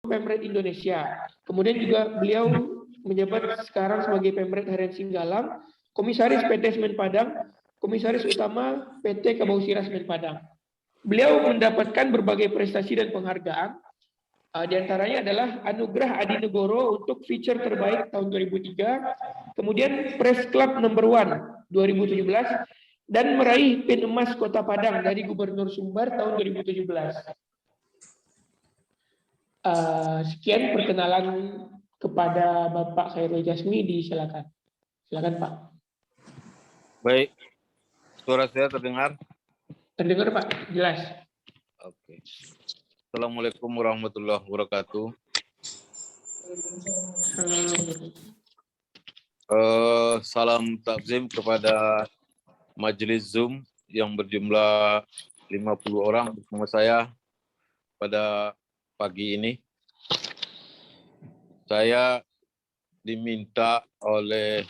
Pemret Indonesia. Kemudian juga beliau menjabat sekarang sebagai Pemret Harian Singgalang, Komisaris PT Semen Padang, Komisaris Utama PT Kabausira Semen Padang. Beliau mendapatkan berbagai prestasi dan penghargaan. Di antaranya adalah Anugerah Adi Negoro untuk feature terbaik tahun 2003, kemudian Press Club Number 1 2017, dan meraih PIN Emas Kota Padang dari Gubernur Sumbar tahun 2017. Sekian perkenalan kepada Bapak Khairul Jasmi, disilakan. Silakan Pak. Baik, suara saya terdengar? Terdengar Pak, jelas. Oke. Assalamualaikum warahmatullahi wabarakatuh. Salam takzim kepada majelis Zoom yang berjumlah 50 orang bersama saya pada pagi ini. Saya diminta oleh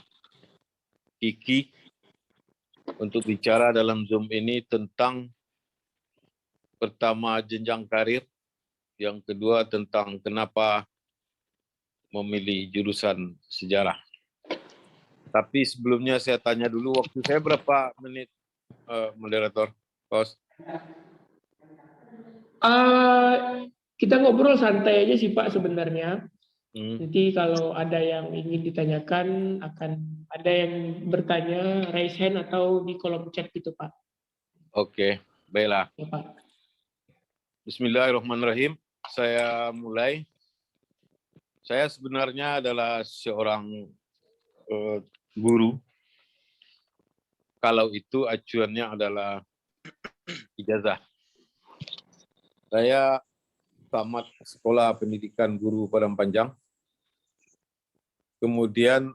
Kiki untuk bicara dalam Zoom ini tentang pertama jenjang karir, yang kedua tentang kenapa memilih jurusan sejarah. Tapi sebelumnya saya tanya dulu, waktu saya berapa menit, moderator, host? Kita ngobrol santai aja sih Pak sebenarnya. Nanti kalau ada yang ingin ditanyakan, akan ada yang bertanya, raise hand atau di kolom chat gitu Pak. Oke, baiklah. Ya Pak. Bismillahirrahmanirrahim. Saya mulai. Saya sebenarnya adalah seorang guru. Kalau itu acuannya adalah ijazah. Saya tamat sekolah pendidikan guru Padang Panjang. Kemudian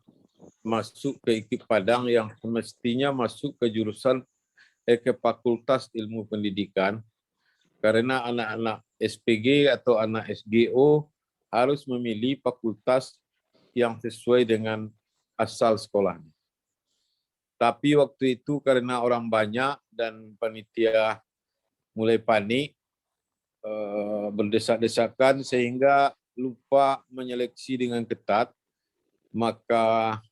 masuk ke IKIP Padang yang semestinya masuk ke jurusan ke Fakultas Ilmu Pendidikan. Karena anak-anak SPG atau anak SGO harus memilih fakultas yang sesuai dengan asal sekolahnya. Tapi waktu itu karena orang banyak dan panitia mulai panik, berdesak-desakan sehingga lupa menyeleksi dengan ketat, maka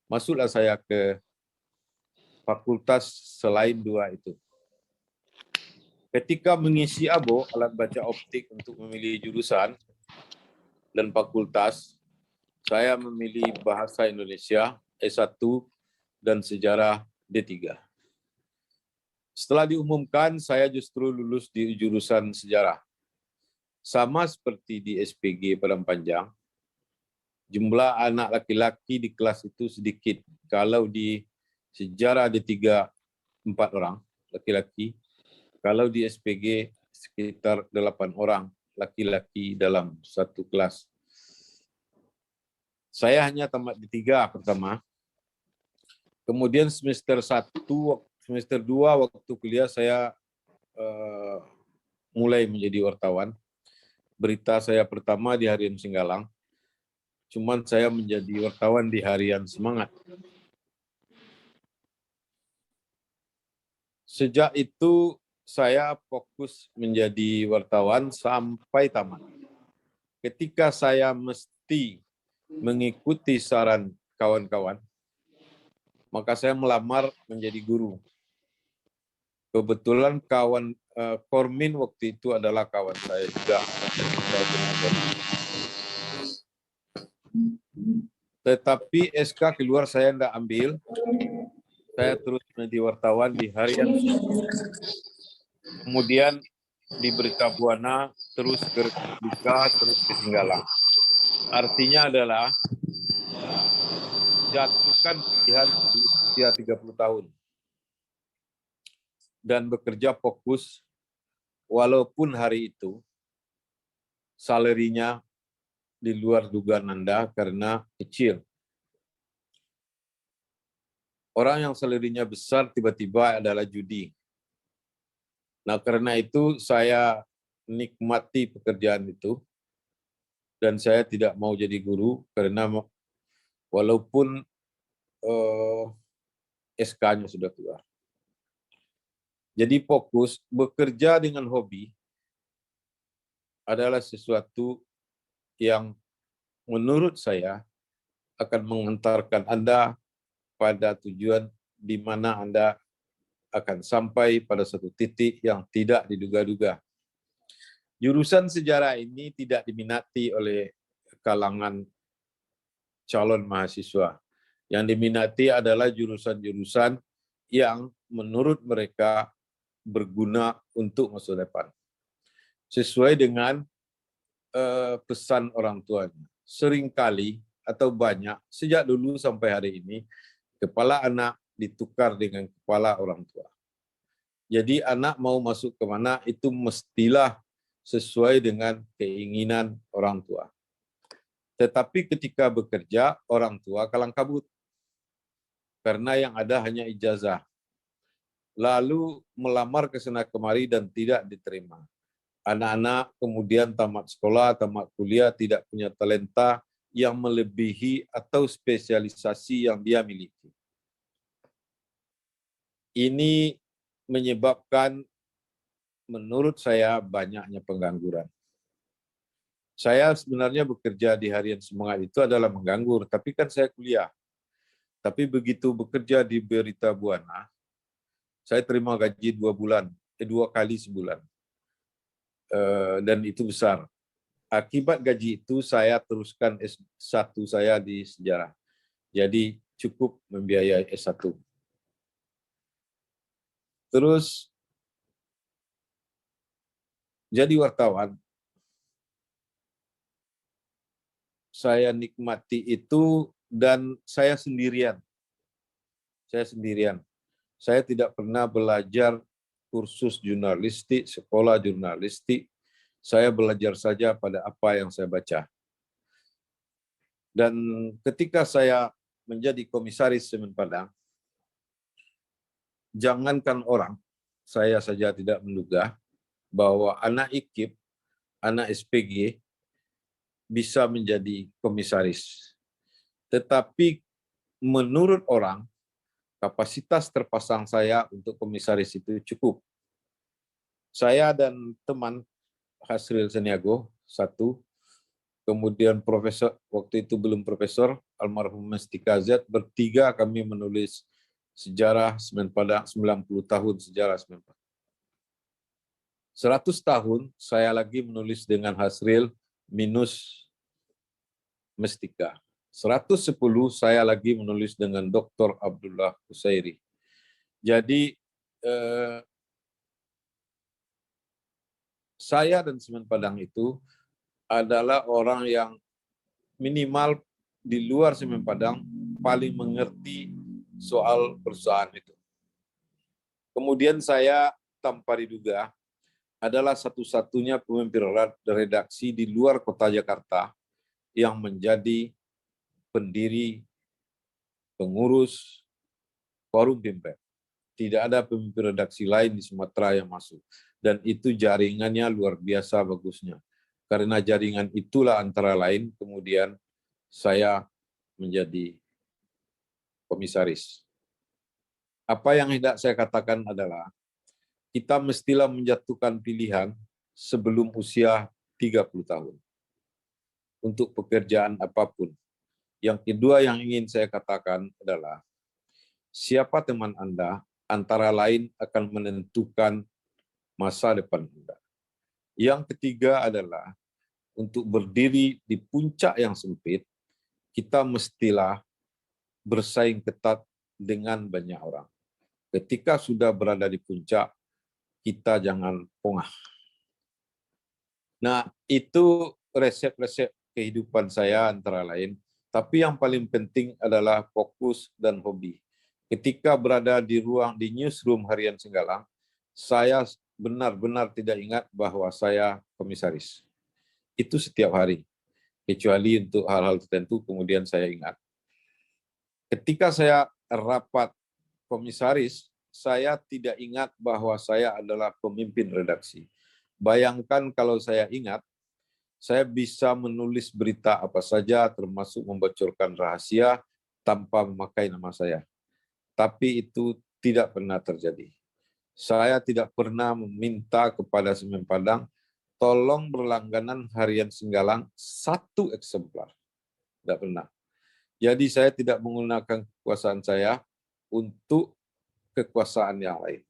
masuklah saya ke fakultas selain dua itu. Ketika mengisi ABO, alat baca optik untuk memilih jurusan dan fakultas, saya memilih Bahasa Indonesia S1 dan Sejarah D3. Setelah diumumkan, saya justru lulus di jurusan Sejarah. Sama seperti di SPG Padang Panjang, jumlah anak laki-laki di kelas itu sedikit. Kalau di Sejarah D3, 4 orang laki-laki. Kalau di SPG sekitar 8 orang laki-laki dalam satu kelas. Saya hanya tamat D3 pertama. Kemudian semester 2 waktu kuliah saya mulai menjadi wartawan. Berita saya pertama di Harian Singgalang. Cuman saya menjadi wartawan di Harian Semangat. Sejak itu saya fokus menjadi wartawan sampai tamat. Ketika saya mesti mengikuti saran kawan-kawan, maka saya melamar menjadi guru. Kebetulan kawan Kormin waktu itu adalah kawan saya juga. Tetapi SK keluar saya tidak ambil. Saya terus menjadi wartawan di Harian. Kemudian di Berita Buana, terus ke Republika, terus ke Singgalang. Artinya adalah jatuhkan pilihan di usia 30 tahun. Dan bekerja fokus, walaupun hari itu salarinya di luar dugaan Anda karena kecil. Orang yang salarinya besar tiba-tiba adalah judi. Nah, karena itu saya nikmati pekerjaan itu dan saya tidak mau jadi guru karena walaupun SK-nya sudah keluar. Jadi fokus bekerja dengan hobi adalah sesuatu yang menurut saya akan mengantarkan Anda pada tujuan di mana Anda akan sampai pada satu titik yang tidak diduga-duga. Jurusan sejarah ini tidak diminati oleh kalangan calon mahasiswa. Yang diminati adalah jurusan-jurusan yang menurut mereka berguna untuk masa depan. Sesuai dengan pesan orang tuanya. Seringkali atau banyak, sejak dulu sampai hari ini, kepala anak ditukar dengan kepala orang tua. Jadi anak mau masuk ke mana itu mestilah sesuai dengan keinginan orang tua. Tetapi ketika bekerja, orang tua kalang kabut. Karena yang ada hanya ijazah. Lalu melamar ke sana kemari dan tidak diterima. Anak-anak kemudian tamat sekolah, tamat kuliah, tidak punya talenta yang melebihi atau spesialisasi yang dia miliki. Ini menyebabkan menurut saya banyaknya pengangguran. Saya sebenarnya bekerja di Harian Semangat itu adalah menganggur, tapi kan saya kuliah. Tapi begitu bekerja di Berita Buana, saya terima gaji 2 kali sebulan. Dan itu besar. Akibat gaji itu saya teruskan S1 saya di sejarah. Jadi cukup membiayai S1. Terus jadi wartawan, saya nikmati itu dan saya sendirian. Saya tidak pernah belajar kursus jurnalistik, sekolah jurnalistik. Saya belajar saja pada apa yang saya baca. Dan ketika saya menjadi komisaris Semen Padang, jangankan orang, saya saja tidak menduga bahwa anak IKIP, anak SPG, bisa menjadi komisaris. Tetapi menurut orang, kapasitas terpasang saya untuk komisaris itu cukup. Saya dan teman Hasril Seniago, satu, kemudian profesor, waktu itu belum profesor, almarhum Mestika Z, bertiga kami menulis sejarah Semen Padang, 90 tahun sejarah Semen Padang. 100 tahun saya lagi menulis dengan Hasril minus Mestika. 110 saya lagi menulis dengan Dr. Abdullah Kusairi. Jadi saya dan Semen Padang itu adalah orang yang minimal di luar Semen Padang paling mengerti soal perusahaan itu. Kemudian saya tanpa diduga adalah satu-satunya pemimpin redaksi di luar kota Jakarta yang menjadi pendiri, pengurus, forum Pimpin. Tidak ada pemimpin redaksi lain di Sumatera yang masuk. Dan itu jaringannya luar biasa bagusnya. Karena jaringan itulah antara lain kemudian saya menjadi komisaris. Apa yang hendak saya katakan adalah kita mestilah menjatuhkan pilihan sebelum usia 30 tahun untuk pekerjaan apapun. Yang kedua yang ingin saya katakan adalah siapa teman Anda antara lain akan menentukan masa depan Anda. Yang ketiga adalah untuk berdiri di puncak yang sempit, kita mestilah bersaing ketat dengan banyak orang. Ketika sudah berada di puncak, kita jangan pongah. Nah, itu resep-resep kehidupan saya antara lain. Tapi yang paling penting adalah fokus dan hobi. Ketika berada di newsroom Harian Singgalang, saya benar-benar tidak ingat bahwa saya komisaris. Itu setiap hari. Kecuali untuk hal-hal tertentu, kemudian saya ingat. Ketika saya rapat komisaris, saya tidak ingat bahwa saya adalah pemimpin redaksi. Bayangkan kalau saya ingat, saya bisa menulis berita apa saja, termasuk membocorkan rahasia tanpa memakai nama saya. Tapi itu tidak pernah terjadi. Saya tidak pernah meminta kepada Semen Padang tolong berlangganan harian Singgalang 1 eksemplar. Tidak pernah. Jadi saya tidak menggunakan kekuasaan saya untuk kekuasaan yang lain.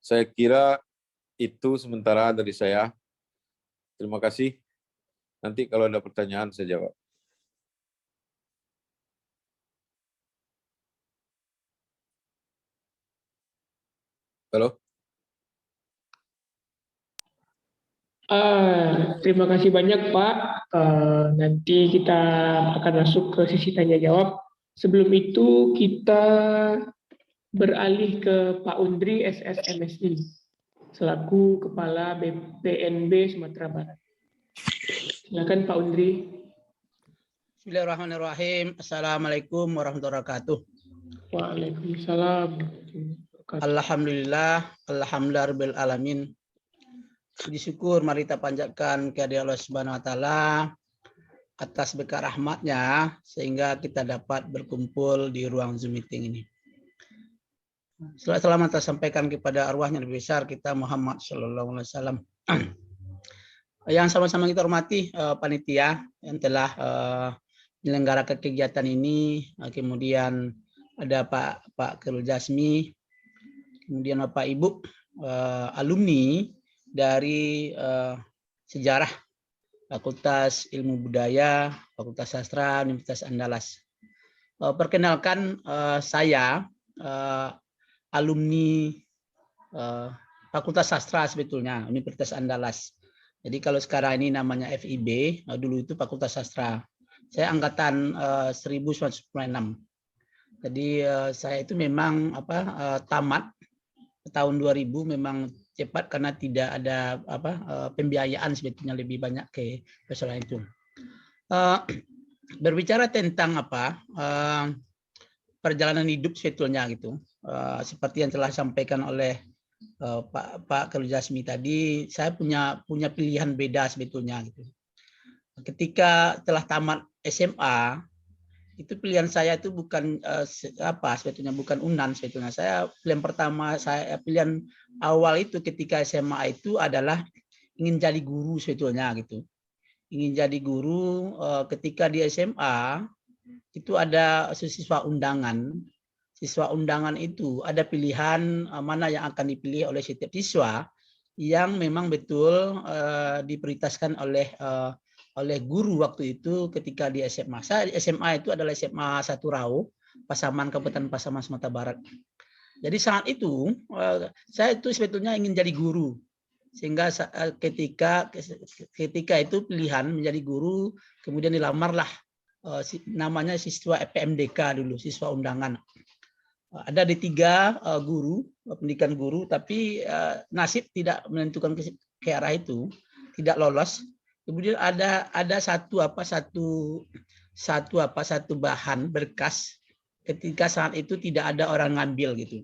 Saya kira itu sementara dari saya. Terima kasih. Nanti kalau ada pertanyaan saya jawab. Halo? Terima kasih banyak Pak. Nanti kita akan masuk ke sesi tanya jawab. Sebelum itu kita beralih ke Pak Undri SSMSI selaku Kepala BPNB Sumatera Barat. Silakan Pak Undri. Bismillahirrahmanirrahim. Assalamualaikum warahmatullahi wabarakatuh. Waalaikumsalam. Alhamdulillah, alhamdulillahirabbil alamin. Puji syukur mari kita panjatkan kehadirat Allah Subhanahu wa taala atas berkat rahmatnya sehingga kita dapat berkumpul di ruang Zoom meeting ini. Selamat tersampaikan kepada arwahnya Nabi besar kita Muhammad sallallahu alaihi wasallam. Yang sama-sama kita hormati panitia yang telah menyelenggarakan kegiatan ini, kemudian ada Pak Khairul Jasmi, kemudian Bapak Ibu alumni dari sejarah Fakultas Ilmu Budaya, Fakultas Sastra, Universitas Andalas. Perkenalkan saya alumni Fakultas Sastra sebetulnya, Universitas Andalas. Jadi kalau sekarang ini namanya FIB, dulu itu Fakultas Sastra. Saya angkatan 1996. Jadi saya itu memang tamat tahun 2000 memang cepat karena tidak ada pembiayaan sebetulnya lebih banyak ke persoalan itu. Berbicara tentang perjalanan hidup sebetulnya gitu. Seperti yang telah disampaikan oleh Pak Khairul Jasmi tadi, saya punya pilihan beda sebetulnya gitu. Ketika telah tamat SMA, itu pilihan saya itu bukan sebetulnya bukan UNAN sebetulnya. Pilihan awal itu ketika SMA itu adalah ingin jadi guru sebetulnya gitu. Ingin jadi guru. Ketika di SMA itu ada siswa undangan. Siswa undangan itu ada pilihan mana yang akan dipilih oleh setiap siswa yang memang betul diprioritaskan oleh guru waktu itu ketika di SMA. Saya di SMA itu adalah SMA 1 Rau, Pasaman, Kabupaten Pasaman, Sumatera Barat. Jadi saat itu saya itu sebetulnya ingin jadi guru. Sehingga ketika itu pilihan menjadi guru, kemudian dilamarlah namanya siswa PMDK dulu, siswa undangan. Ada di 3 guru, pendidikan guru, tapi nasib tidak menentukan ke arah itu, tidak lolos. Kemudian ada satu bahan berkas ketika saat itu tidak ada orang ngambil gitu.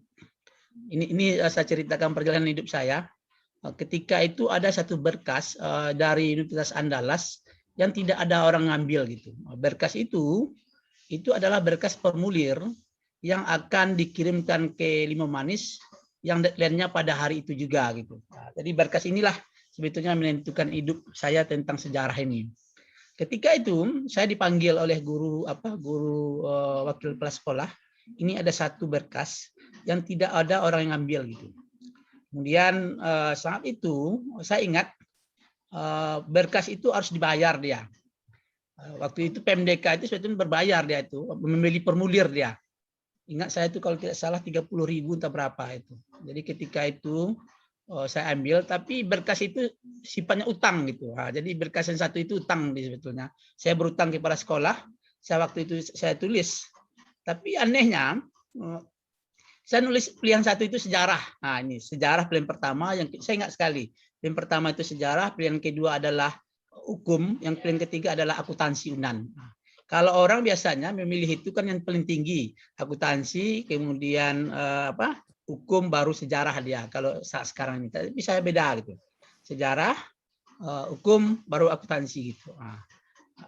Ini saya ceritakan perjalanan hidup saya. Ketika itu ada satu berkas dari Universitas Andalas yang tidak ada orang ngambil gitu. Berkas itu adalah berkas formulir yang akan dikirimkan ke Limau Manis yang deadline-nya pada hari itu juga gitu. Jadi berkas inilah sebetulnya menentukan hidup saya tentang sejarah ini. Ketika itu saya dipanggil oleh guru wakil kepala sekolah. Ini ada satu berkas yang tidak ada orang yang ngambil gitu. Kemudian saat itu saya ingat berkas itu harus dibayar dia. Waktu itu PMDK itu sebetulnya berbayar dia itu, memilih formulir dia. Ingat saya itu kalau tidak salah 30.000 entah berapa itu. Jadi ketika itu saya ambil, tapi berkas itu sifatnya utang gitu. Jadi berkas yang satu itu utang sebetulnya. Saya berutang kepada sekolah. Waktu itu saya tulis. Tapi anehnya saya nulis pilihan satu itu sejarah. Nah ini sejarah pilihan pertama yang saya ingat sekali. Pilihan pertama itu sejarah, pilihan kedua adalah hukum, yang pilihan ketiga adalah akuntansi UNAN. Kalau orang biasanya memilih itu kan yang paling tinggi, akuntansi, kemudian hukum, baru sejarah dia. Kalau saat sekarang ini, tapi saya beda gitu. Sejarah, hukum, baru akuntansi gitu. Nah,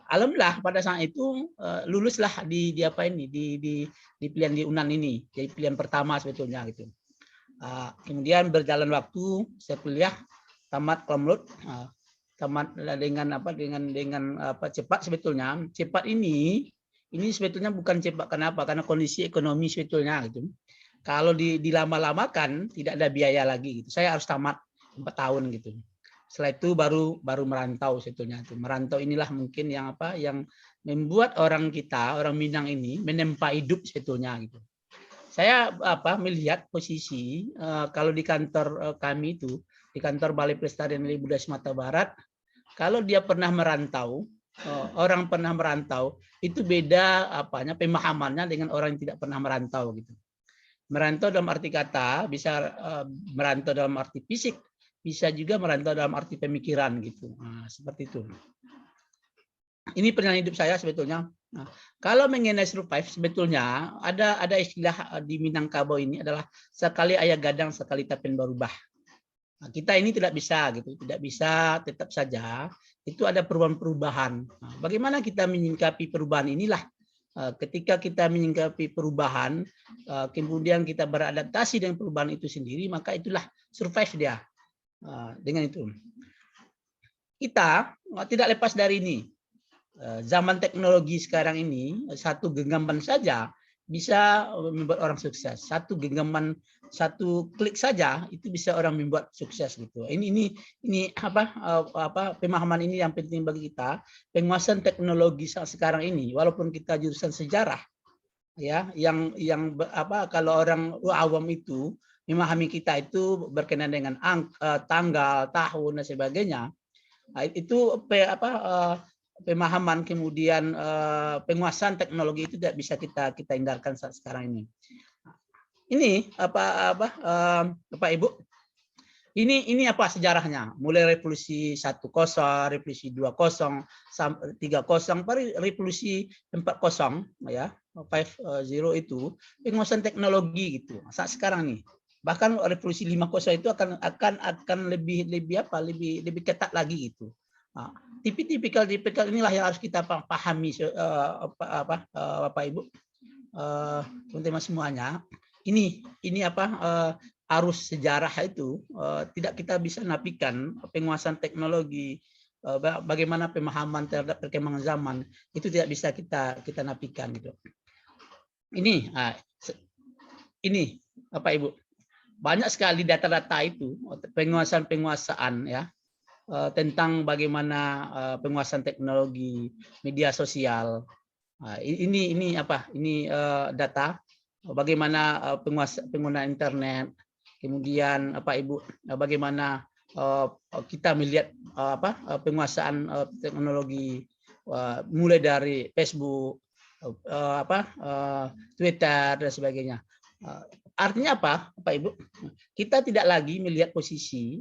alhamdulillah pada saat itu luluslah di pilihan di UNAN ini, jadi pilihan pertama sebetulnya gitu. Kemudian berjalan waktu, saya kuliah, tamat Komlut, tamat dengan cepat. Sebetulnya cepat ini sebetulnya bukan cepat. Kenapa? Karena kondisi ekonomi sebetulnya gitu. Kalau dilama-lamakan tidak ada biaya lagi gitu. Saya harus tamat 4 tahun gitu. Setelah itu baru merantau sebetulnya itu. Merantau inilah mungkin yang membuat orang Minang ini menempa hidup sebetulnya gitu. Saya melihat posisi kalau di kantor kami itu, di kantor Balai Pelestarian Nilai Budaya Sumatera Barat, kalau dia pernah merantau, orang pernah merantau itu beda pemahamannya dengan orang yang tidak pernah merantau gitu. Merantau dalam arti kata bisa merantau dalam arti fisik, bisa juga merantau dalam arti pemikiran gitu. Nah, seperti itu. Ini perjalanan hidup saya sebetulnya. Nah, kalau mengenai survive sebetulnya ada istilah di Minangkabau ini adalah sekali ayah gadang sekali tapen berubah. Nah, kita ini tidak bisa gitu, tidak bisa tetap saja itu ada perubahan-perubahan. Nah, bagaimana kita menyikapi perubahan inilah. Ketika kita menyikapi perubahan, kemudian kita beradaptasi dengan perubahan itu sendiri, maka itulah survive dia. Dengan itu, kita tidak lepas dari ini. Zaman teknologi sekarang ini, satu genggaman saja bisa membuat orang sukses. Satu genggaman, satu klik saja itu bisa orang membuat sukses gitu. Ini pemahaman ini yang penting bagi kita. Penguasaan teknologi saat sekarang ini, walaupun kita jurusan sejarah, ya, yang kalau orang awam itu memahami kita itu berkenaan dengan tanggal, tahun dan sebagainya. Nah, itu pemahaman kemudian penguasaan teknologi itu tidak bisa kita hindarkan saat sekarang ini. Ini Bapak Ibu, ini sejarahnya? Mulai revolusi 10, revolusi 20, 30, revolusi 40 ya, 50 itu penguasaan teknologi gitu. Saat sekarang nih. Bahkan revolusi 50 itu akan lebih ketat lagi gitu. Nah, tipikal inilah yang harus kita pahami Bapak Ibu, teman-teman semuanya. Ini arus sejarah itu tidak kita bisa nafikan. Penguasaan teknologi, bagaimana pemahaman terhadap perkembangan zaman itu tidak bisa kita nafikan gitu. Ini Bapak Ibu, banyak sekali data-data itu penguasaan ya, tentang bagaimana penguasaan teknologi, media sosial. Ini data bagaimana penggunaan internet, kemudian Ibu bagaimana kita melihat penguasaan teknologi mulai dari Facebook, Twitter dan sebagainya. Artinya apa, Bapak Ibu? Kita tidak lagi melihat posisi,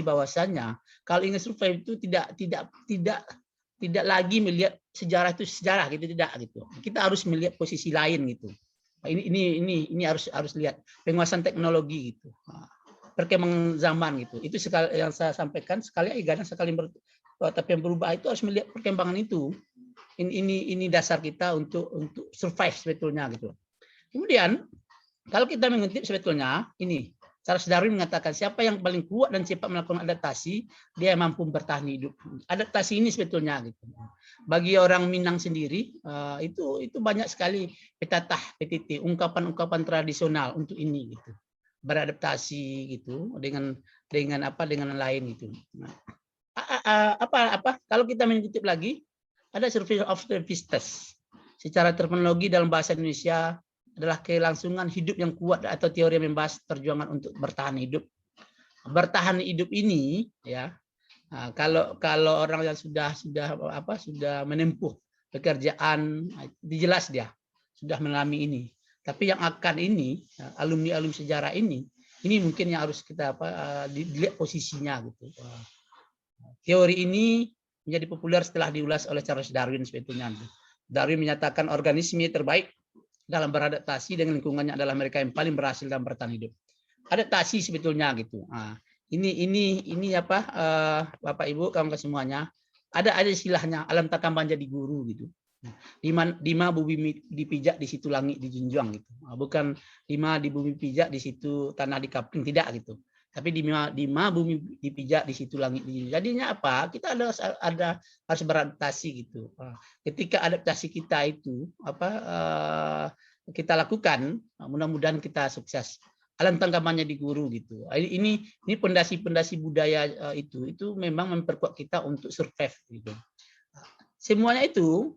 bahwasannya kalau ingin survive itu tidak lagi melihat sejarah itu sejarah gitu, tidak gitu. Kita harus melihat posisi lain gitu. Ini harus lihat penguasaan teknologi gitu, perkembangan zaman gitu. Itu sekali yang saya sampaikan, sekali gadang sekali tapi yang berubah itu harus melihat perkembangan itu. Ini dasar kita untuk survive sebetulnya gitu. Kemudian kalau kita mengutip sebetulnya ini Charles Darwin mengatakan siapa yang paling kuat dan cepat melakukan adaptasi dia mampu bertahan hidup. Adaptasi ini sebetulnya gitu. Bagi orang Minang sendiri itu banyak sekali petatah, petiti, ungkapan-ungkapan tradisional untuk ini gitu. Beradaptasi gitu dengan lain gitu. Nah, kalau kita mengutip lagi ada survival of the fittest. Secara terminologi dalam bahasa Indonesia adalah kelangsungan hidup yang kuat atau teori yang membahas perjuangan untuk bertahan hidup. Bertahan hidup ini ya, kalau orang yang sudah menempuh pekerjaan jelas dia sudah mengalami ini. Tapi yang akan ini alumni sejarah ini mungkin yang harus kita dilihat posisinya gitu. Teori ini menjadi populer setelah diulas oleh Charles Darwin sebetulnya. Darwin menyatakan organisme terbaik dalam beradaptasi dengan lingkungannya adalah mereka yang paling berhasil dalam bertahan hidup. Adaptasi sebetulnya gitu. Nah, ini Bapak Ibu kawan semuanya, ada istilahnya alam takkan jadi guru gitu. Di mana bumi dipijak di situ langit dijunjung gitu. Bukan di mana di bumi pijak di situ tanah dikapling, tidak gitu. Tapi di mana bumi dipijak, di situ langit dijunjung. Jadinya apa? Kita harus beradaptasi gitu. Ketika adaptasi kita itu kita lakukan, mudah-mudahan kita sukses. Alam tanggapannya di guru gitu. Ini pondasi-pondasi budaya itu memang memperkuat kita untuk survive gitu. Semuanya itu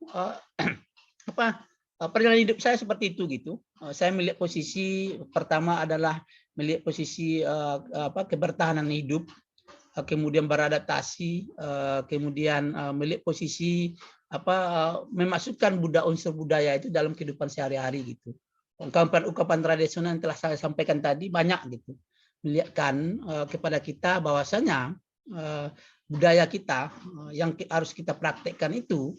perjalanan hidup saya seperti itu gitu. Saya melihat posisi pertama adalah melihat posisi kebertahanan hidup, kemudian beradaptasi, kemudian melihat posisi memasukkan unsur budaya itu dalam kehidupan sehari-hari gitu. Ungkapan tradisional yang telah saya sampaikan tadi banyak gitu, melihatkan kepada kita bahwasanya budaya kita yang harus kita praktekkan itu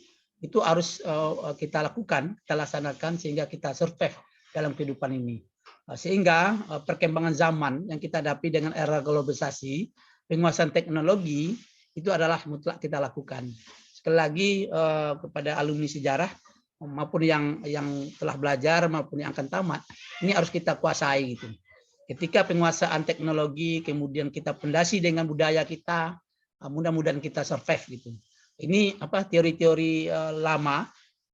harus kita lakukan, kita laksanakan sehingga kita survive dalam kehidupan ini. Sehingga perkembangan zaman yang kita hadapi dengan era globalisasi, penguasaan teknologi itu adalah mutlak kita lakukan. Sekali lagi kepada alumni sejarah maupun yang telah belajar maupun yang akan tamat, ini harus kita kuasai gitu. Ketika penguasaan teknologi kemudian kita pondasi dengan budaya kita, mudah-mudahan kita survive gitu. Ini teori-teori lama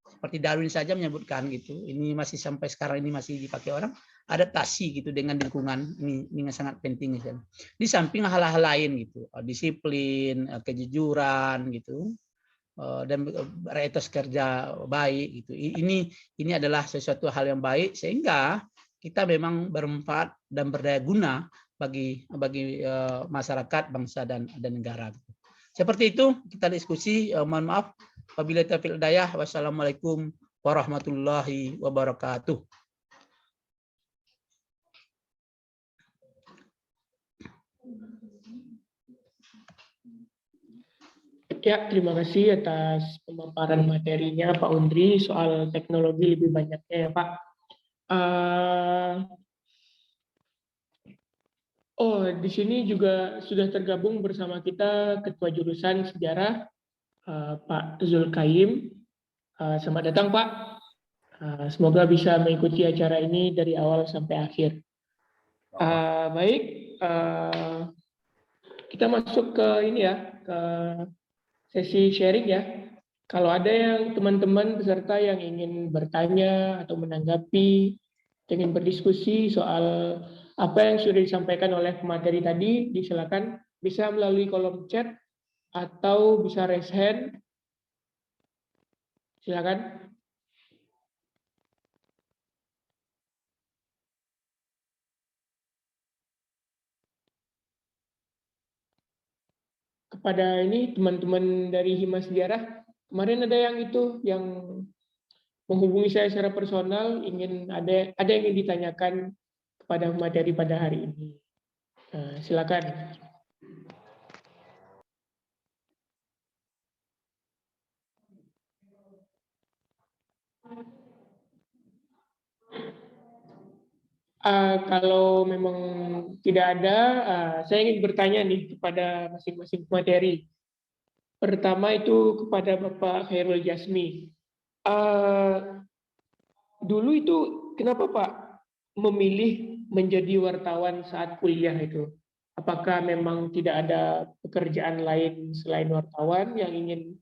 seperti Darwin saja menyebutkan gitu. Ini masih sampai sekarang ini masih dipakai orang, adaptasi gitu dengan lingkungan. Ini sangat penting gitu. Di samping hal-hal lain gitu, disiplin, kejujuran gitu, dan etos kerja baik gitu. Ini adalah sesuatu hal yang baik sehingga kita memang bermanfaat dan berdaya guna bagi masyarakat, bangsa dan negara. Seperti itu kita diskusi. Mohon maaf apabila taufiq hidayah. Wassalamualaikum warahmatullahi wabarakatuh. Ya, terima kasih atas pemaparan materinya Pak Undri soal teknologi lebih banyaknya ya Pak. Di sini juga sudah tergabung bersama kita Ketua Jurusan Sejarah Pak Zulkaim. Selamat datang Pak. Semoga bisa mengikuti acara ini dari awal sampai akhir. Baik, kita masuk ke ini ya, ke sesi sharing ya. Kalau ada yang teman-teman peserta yang ingin bertanya atau menanggapi, ingin berdiskusi soal apa yang sudah disampaikan oleh pemateri tadi, disilakan bisa melalui kolom chat atau bisa raise hand. Silakan. Kepada ini teman-teman dari Hima Sejarah, kemarin ada yang menghubungi saya secara personal, ada yang ingin ditanyakan kepada materi pada hari ini. Silakan. Kalau memang tidak ada, saya ingin bertanya nih kepada masing-masing materi. Pertama itu kepada Bapak Khairul Jasmi. Dulu itu kenapa Pak memilih menjadi wartawan saat kuliah itu? Apakah memang tidak ada pekerjaan lain selain wartawan yang ingin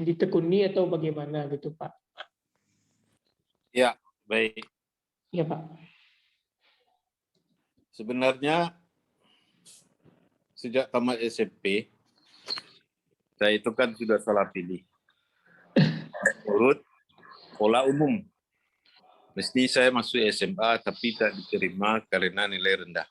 ditekuni atau bagaimana gitu Pak? Ya, baik. Ya Pak. Sebenarnya sejak tamat SMP, saya itu kan sudah salah pilih. Menurut pola umum, mesti saya masuk SMA tapi tak diterima karena nilai rendah.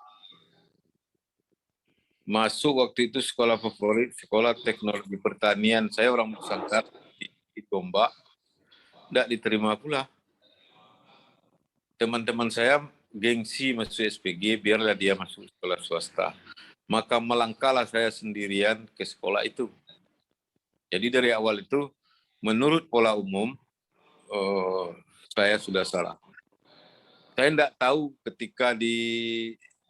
Masuk waktu itu sekolah favorit, sekolah teknologi pertanian. Saya orang Nusantara di Tombak, tidak diterima pula. Teman-teman saya gengsi masuk SPG, biarlah dia masuk sekolah swasta. Maka melangkahlah saya sendirian ke sekolah itu. Jadi dari awal itu, menurut pola umum, saya sudah salah. Saya tidak tahu ketika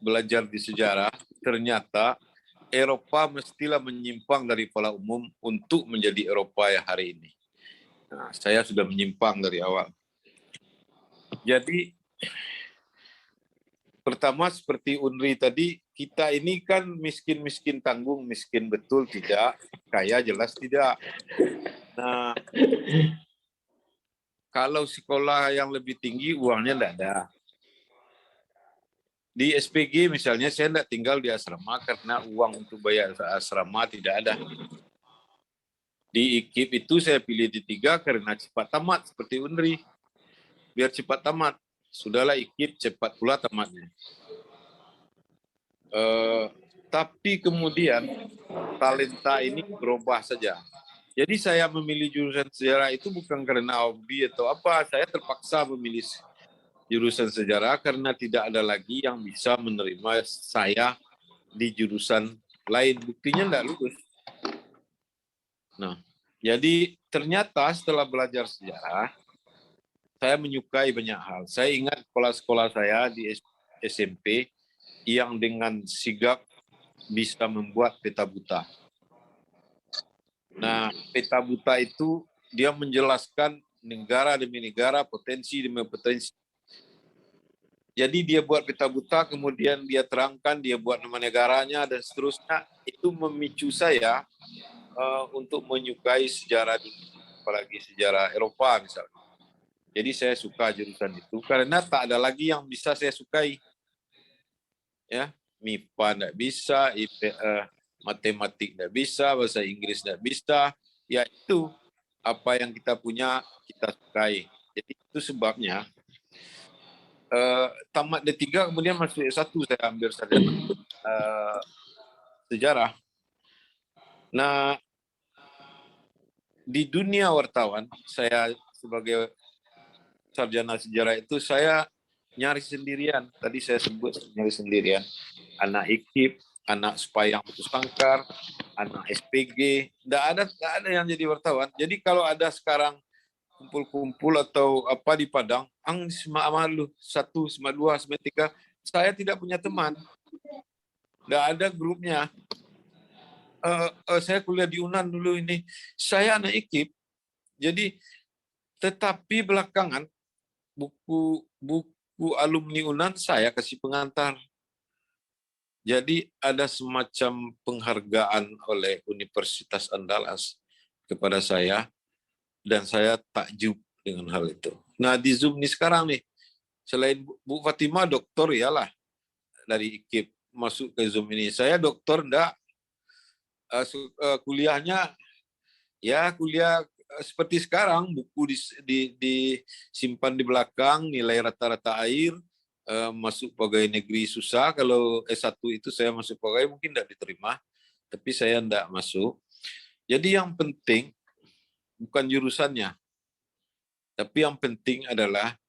belajar di sejarah, ternyata Eropa mestilah menyimpang dari pola umum untuk menjadi Eropa yang hari ini. Nah, saya sudah menyimpang dari awal. Jadi, pertama seperti Unri tadi, kita ini kan miskin-miskin tanggung, miskin betul tidak, kaya jelas tidak. Nah, kalau sekolah yang lebih tinggi uangnya tidak ada. Di SPG misalnya saya tidak tinggal di asrama karena uang untuk bayar asrama tidak ada. Di IKIP itu saya pilih di 3 karena cepat tamat seperti Unri. Biar cepat tamat. Sudahlah IKIP cepat pula tamatnya. Tapi kemudian talenta ini berubah saja. Jadi saya memilih jurusan sejarah itu bukan karena hobi atau apa. Saya terpaksa memilih jurusan sejarah karena tidak ada lagi yang bisa menerima saya di jurusan lain. Buktinya tidak lulus. Nah, jadi ternyata setelah belajar sejarah, saya menyukai banyak hal. Saya ingat sekolah-sekolah saya di SMP yang dengan sigap bisa membuat peta buta. Nah, peta buta itu dia menjelaskan negara demi negara, potensi demi potensi. Jadi dia buat peta buta, kemudian dia terangkan, dia buat nama negaranya, dan seterusnya. Itu memicu saya untuk menyukai sejarah dunia, apalagi sejarah Eropa misalnya. Jadi saya suka jurusan itu, karena tak ada lagi yang bisa saya sukai. Ya, MIPA tidak bisa, matematik tidak bisa, bahasa Inggris tidak bisa. Ya itu apa yang kita punya kita sukai. Jadi itu sebabnya tamat D3 kemudian masuk S1 saya ambil sarjana sejarah. Nah, di dunia wartawan saya sebagai sarjana sejarah itu saya nyari sendirian. Tadi saya sebut nyari sendirian. Anak IKIP, anak Sepayang Putus Sangkar, anak SPG, tidak ada yang jadi wartawan. Jadi kalau ada sekarang kumpul-kumpul atau apa di Padang, malu 1, 2, 3, saya tidak punya teman. Tidak ada grupnya. Saya kuliah di UNAN dulu ini. Saya anak IKIP. Jadi, tetapi belakangan buku alumni UNAN saya kasih pengantar. Jadi ada semacam penghargaan oleh Universitas Andalas kepada saya, dan saya takjub dengan hal itu. Nah di Zoom nih sekarang nih, selain Bu Fatimah doktor iyalah dari IKIP masuk ke Zoom ini. Saya doktor enggak, kuliahnya ya kuliah seperti sekarang, buku disimpan di belakang, nilai rata-rata air, masuk pegawai negeri susah. Kalau S1 itu saya masuk pegawai mungkin tidak diterima, tapi saya tidak masuk. Jadi yang penting bukan jurusannya, tapi yang penting adalah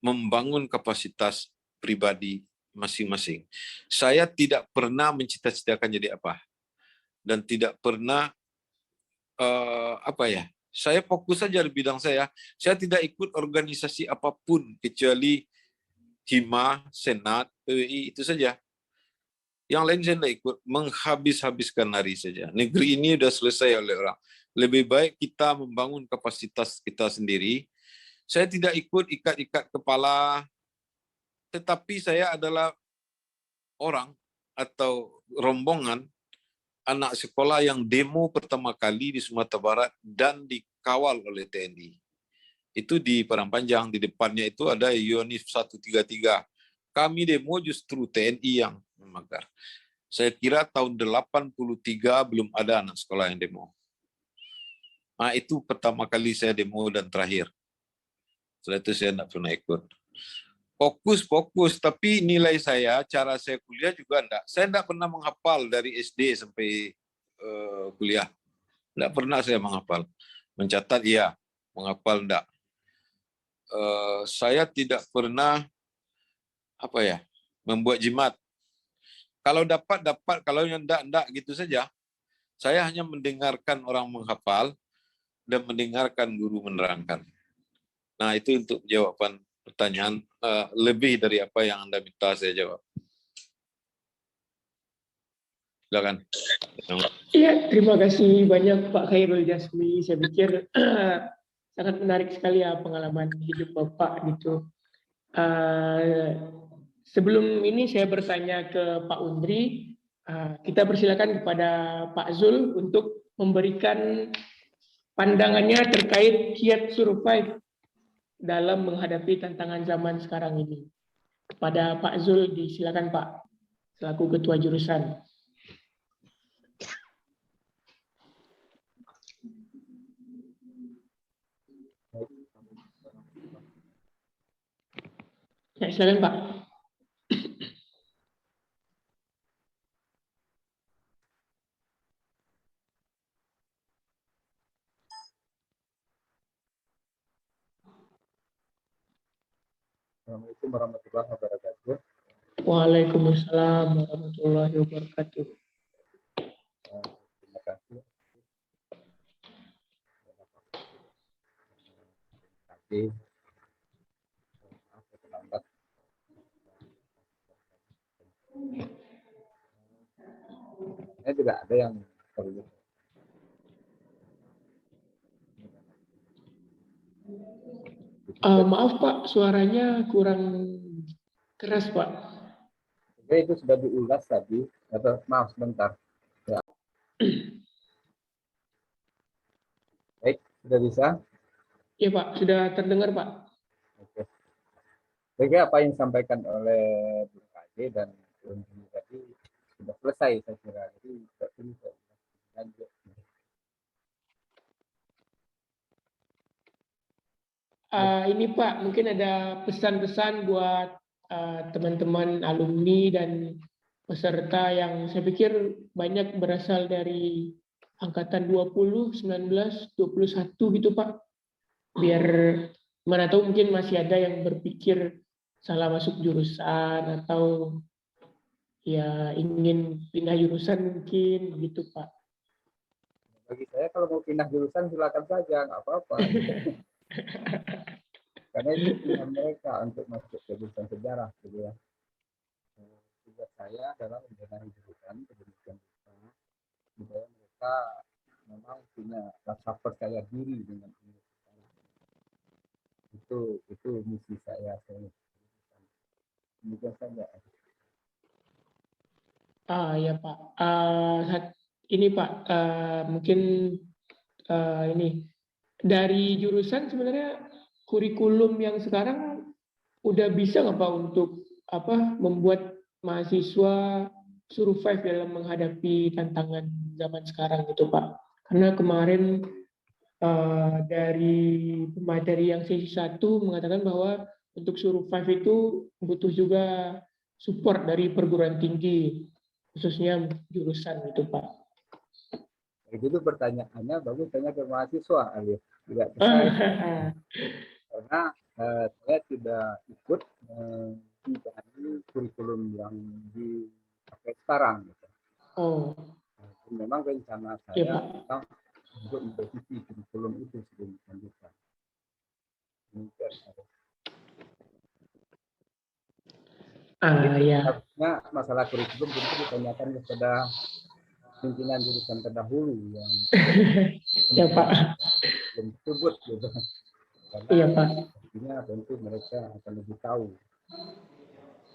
membangun kapasitas pribadi masing-masing. Saya tidak pernah mencita-citakan jadi apa, dan tidak pernah saya fokus saja di bidang saya. Saya tidak ikut organisasi apapun kecuali Hima, Senat, PWI, itu saja. Yang lain saya tidak ikut, menghabis-habiskan hari saja. Negeri ini sudah selesai oleh orang. Lebih baik kita membangun kapasitas kita sendiri. Saya tidak ikut ikat-ikat kepala, tetapi saya adalah orang atau rombongan anak sekolah yang demo pertama kali di Sumatera Barat dan dikawal oleh TNI. Itu di Padangpanjang, di depannya itu ada Yonif 133. Kami demo justru TNI yang membakar. Saya kira tahun 83 belum ada anak sekolah yang demo. Nah, itu pertama kali saya demo dan terakhir. Setelah itu saya tidak pernah ikut. Fokus, tapi nilai saya, cara saya kuliah juga enggak. Saya enggak pernah menghafal dari SD sampai kuliah. Enggak pernah saya menghafal. Mencatat iya, menghafal enggak. Saya tidak pernah membuat jimat. Kalau dapat, kalau yang enggak gitu saja. Saya hanya mendengarkan orang menghafal dan mendengarkan guru menerangkan. Nah, itu untuk jawaban pertanyaan lebih dari apa yang Anda minta saya jawab. Silakan. Iya, terima kasih banyak Pak Khairul Jasmi. Saya pikir sangat menarik sekali ya pengalaman hidup Bapak gitu. sebelum ini saya bertanya ke Pak Undri, kita persilakan kepada Pak Zul untuk memberikan pandangannya terkait kiat survive dalam menghadapi tantangan zaman sekarang ini. Kepada Pak Zul, disilakan Pak, selaku Ketua Jurusan. Ya, silakan Pak. Assalamualaikum warahmatullahi wabarakatuh. Waalaikumsalam warahmatullahi wabarakatuh. Terima kasih. Maaf, terlambat. Saya tidak ada yang perlu. Maaf Pak, suaranya kurang keras Pak. Oke, itu sudah diulas tadi. Atau maaf sebentar. Ya. Baik, sudah bisa. Iya Pak, sudah terdengar Pak. Oke. Oke, apa yang disampaikan oleh Bung KD dan Bung Juni tadi sudah selesai saya kira. Jadi tidak perlu saya lanjut. Ini Pak, mungkin ada pesan-pesan buat teman-teman alumni dan peserta yang saya pikir banyak berasal dari angkatan 20, 19, 21 gitu Pak. Biar mana tahu mungkin masih ada yang berpikir salah masuk jurusan atau ya ingin pindah jurusan mungkin gitu Pak. Bagi saya kalau mau pindah jurusan silakan saja, nggak apa-apa. Karena itu pilihan mereka untuk masuk ke jurusan sejarah, gitu ya. Tugas saya adalah membenahi jurusan pendidikan kita, supaya mereka memang punya rasa percaya diri dengan universitas. Itu misi saya. Demikian saja. Ya Pak. Ini Pak, mungkin ini dari jurusan sebenarnya kurikulum yang sekarang udah bisa nggak Pak untuk membuat mahasiswa survive dalam menghadapi tantangan zaman sekarang gitu Pak? Karena kemarin dari materi yang sesi 1 mengatakan bahwa untuk survive itu butuh juga support dari perguruan tinggi, khususnya jurusan gitu Pak. Itu pertanyaannya bagus tanya ke mahasiswa, Alif. Tidak ke saya. Karena saya tidak ikut menjalani kurikulum yang dipakai sekarang. Gitu. Oh. Memang rencana saya untuk merevisi kurikulum itu sebelum dilanjutkan. Ya. Harusnya masalah kurikulum tentu ditanyakan kepada pimpinan jurusan terdahulu yang ya Pak belum disebut gitu. Karena iya Pak. Pastinya tentu mereka akan lebih tahu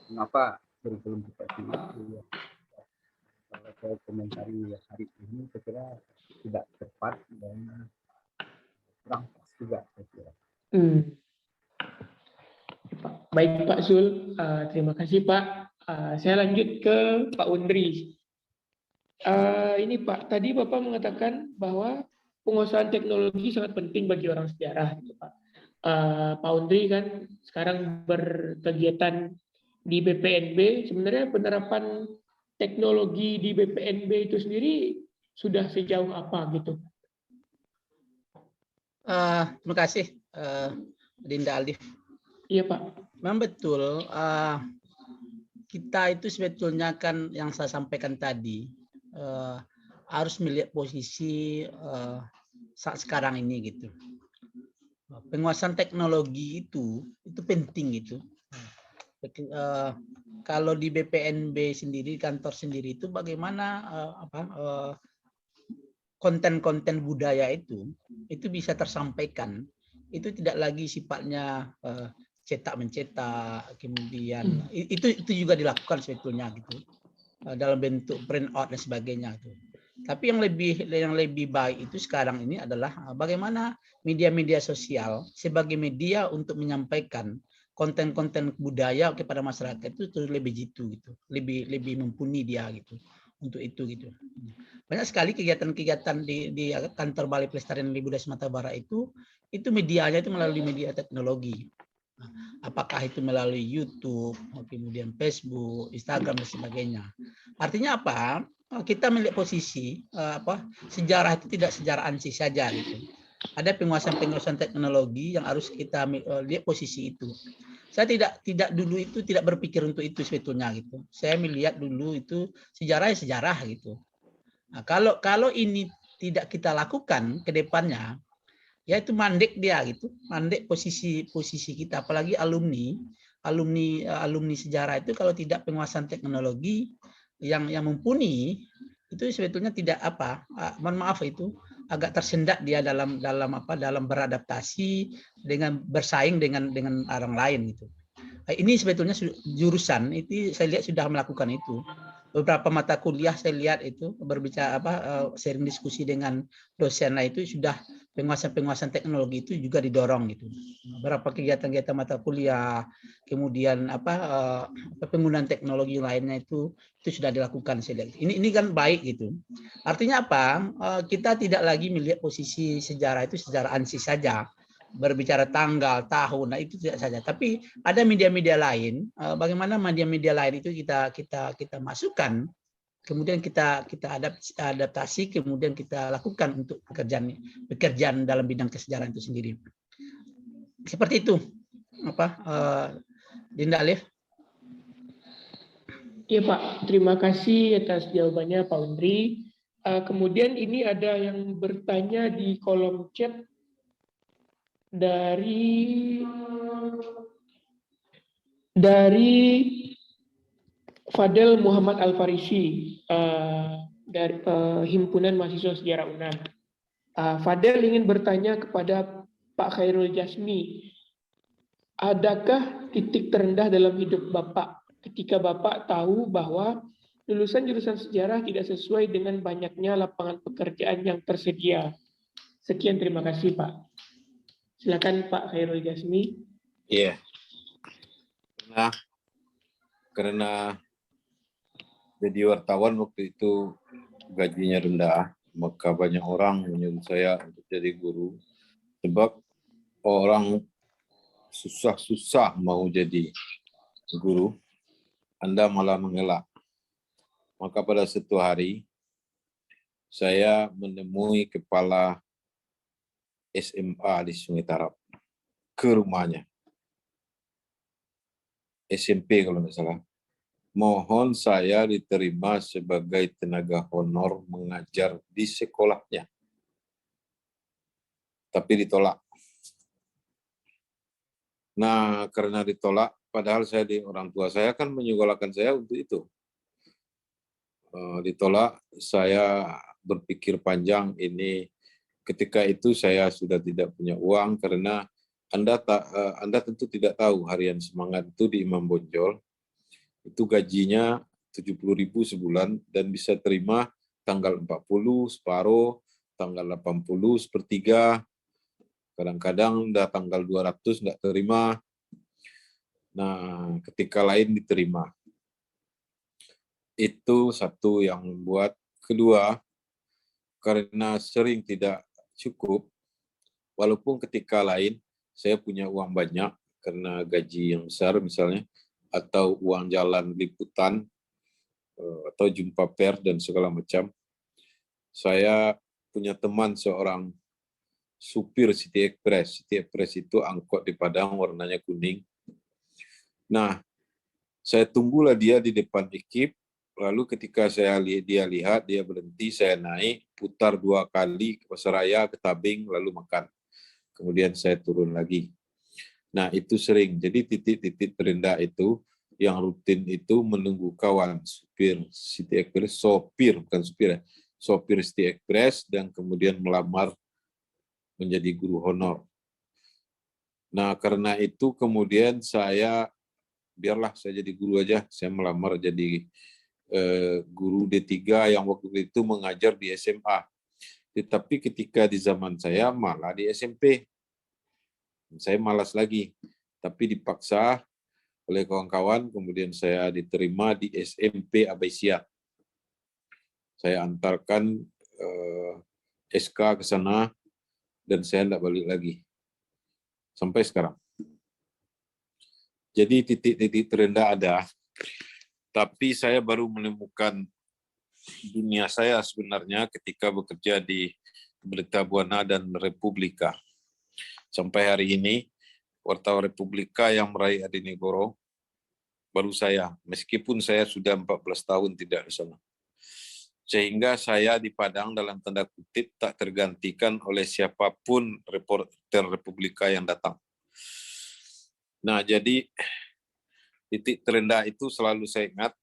mengapa kurikulum seperti itu. Ya. Kalau saya komentari hari ini saya kira tidak tepat dan kurang pas juga saya kira. Baik Pak Zul, terima kasih Pak. Saya lanjut ke Pak Undri. Ini Pak, tadi Bapak mengatakan bahwa penguasaan teknologi sangat penting bagi orang sejarah, gitu, Pak. Pak Undri kan sekarang berkegiatan di BPNB. Sebenarnya penerapan teknologi di BPNB itu sendiri sudah sejauh apa gitu? Terima kasih, Dinda Alif. Iya Pak. Memang betul. Kita itu sebetulnya kan yang saya sampaikan tadi harus melihat posisi saat sekarang ini gitu. Penguasaan teknologi itu penting itu. Kalau di BPNB sendiri, kantor sendiri itu bagaimana konten-konten budaya itu bisa tersampaikan. Itu tidak lagi sifatnya cetak mencetak, kemudian itu juga dilakukan sebetulnya gitu, dalam bentuk print out dan sebagainya gitu. Tapi yang lebih baik itu sekarang ini adalah bagaimana media-media sosial sebagai media untuk menyampaikan konten-konten budaya kepada masyarakat itu lebih jitu gitu, lebih mumpuni dia gitu untuk itu gitu. Banyak sekali kegiatan-kegiatan di kantor Balai Pelestarian Budaya Sumatera Barat itu medianya itu melalui media teknologi. Apakah itu melalui YouTube, kemudian Facebook, Instagram dan sebagainya. Artinya apa? Kita melihat posisi sejarah itu tidak sejarah ansih saja gitu. Ada penguasaan teknologi yang harus kita lihat posisi itu. Saya tidak dulu itu tidak berpikir untuk itu sebetulnya gitu. Saya melihat dulu itu sejarah ya sejarah gitu. Nah, kalau ini tidak kita lakukan ke depannya, ya itu mandek dia gitu, mandek posisi kita, apalagi alumni sejarah itu kalau tidak penguasaan teknologi yang mumpuni itu sebetulnya tidak mohon maaf itu agak tersendat dia dalam beradaptasi dengan bersaing dengan orang lain gitu. Ini sebetulnya jurusan itu saya lihat sudah melakukan itu. Beberapa mata kuliah saya lihat itu berbicara sering diskusi dengan dosen lah itu sudah penguasaan teknologi itu juga didorong gitu. Beberapa kegiatan-kegiatan mata kuliah, kemudian penggunaan teknologi lainnya itu sudah dilakukan saya lihat. Ini kan baik gitu. Artinya apa? Kita tidak lagi melihat posisi sejarah itu sejarah ansih saja. Berbicara tanggal, tahun, nah itu tidak saja. Tapi ada media-media lain, bagaimana media-media lain itu kita masukkan, kemudian kita adaptasi, kemudian kita lakukan untuk pekerjaan dalam bidang kesejarahan itu sendiri. Seperti itu, Dinda Alif. Iya Pak, terima kasih atas jawabannya Pak Undri. Kemudian ini ada yang bertanya di kolom chat dari Fadel Muhammad Al-Farisi dari Himpunan Mahasiswa Sejarah UNAM. Fadel ingin bertanya kepada Pak Khairul Jasmi, adakah titik terendah dalam hidup Bapak ketika Bapak tahu bahwa lulusan jurusan sejarah tidak sesuai dengan banyaknya lapangan pekerjaan yang tersedia? Sekian, terima kasih Pak. Silakan Pak Khairul Jasmi. Iya. Karena jadi wartawan waktu itu gajinya rendah, maka banyak orang menyuruh saya untuk jadi guru. Sebab orang susah-susah mau jadi guru, Anda malah mengelak. Maka pada suatu hari, saya menemui kepala SMA di Sungai Tarap ke rumahnya. SMP kalau tidak salah. Mohon saya diterima sebagai tenaga honor mengajar di sekolahnya. Tapi ditolak. Nah, karena ditolak, padahal orang tua saya kan menyekolahkan saya untuk itu. Ditolak, saya berpikir panjang ini. Ketika itu saya sudah tidak punya uang karena Anda tentu tidak tahu harian semangat itu di Imam Bonjol itu gajinya 70.000 sebulan dan bisa terima tanggal 40 separuh, tanggal 80 sepertiga, kadang-kadang udah tanggal 200 nggak terima. Nah, ketika lain diterima. Itu satu yang membuat. Kedua, karena sering tidak cukup, walaupun ketika lain saya punya uang banyak karena gaji yang besar misalnya, atau uang jalan liputan, atau jumpa pers dan segala macam. Saya punya teman seorang supir City Express. City Express itu angkot di Padang warnanya kuning. Nah, saya tunggulah dia di depan ekip, lalu ketika dia lihat, dia berhenti, saya naik, putar 2 kali ke Pasaraya, ke Tabing, lalu makan. Kemudian saya turun lagi. Nah, itu sering. Jadi titik-titik terendah itu, yang rutin itu menunggu kawan, supir City Express, sopir City Express, dan kemudian melamar menjadi guru honor. Nah, karena itu kemudian biarlah saya jadi guru aja. Saya melamar jadi guru D3 yang waktu itu mengajar di SMA. Tetapi ketika di zaman saya malah di SMP. Saya malas lagi. Tapi dipaksa oleh kawan-kawan, kemudian saya diterima di SMP Abaisia. Saya antarkan SK ke sana dan saya tidak balik lagi. Sampai sekarang. Jadi titik-titik terendah ada, tapi saya baru menemukan dunia saya sebenarnya ketika bekerja di Berita Buana dan Republika. Sampai hari ini, wartawan Republika yang meraih Adi Negoro baru saya, meskipun saya sudah 14 tahun tidak di sana. Sehingga saya di Padang dalam tanda kutip tak tergantikan oleh siapapun reporter Republika yang datang. Nah, jadi titik terendah itu selalu saya ingat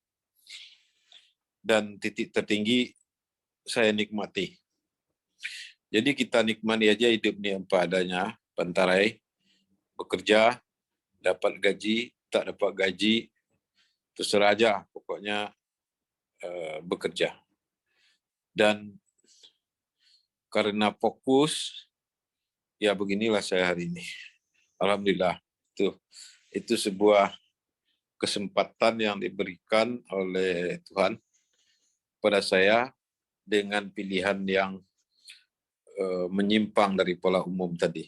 dan titik tertinggi saya nikmati. Jadi kita nikmati aja hidup ini apa adanya, pantarai, bekerja, dapat gaji, tak dapat gaji, terserah aja, pokoknya bekerja. Dan karena fokus, ya beginilah saya hari ini. Alhamdulillah, itu sebuah kesempatan yang diberikan oleh Tuhan pada saya dengan pilihan yang menyimpang dari pola umum tadi.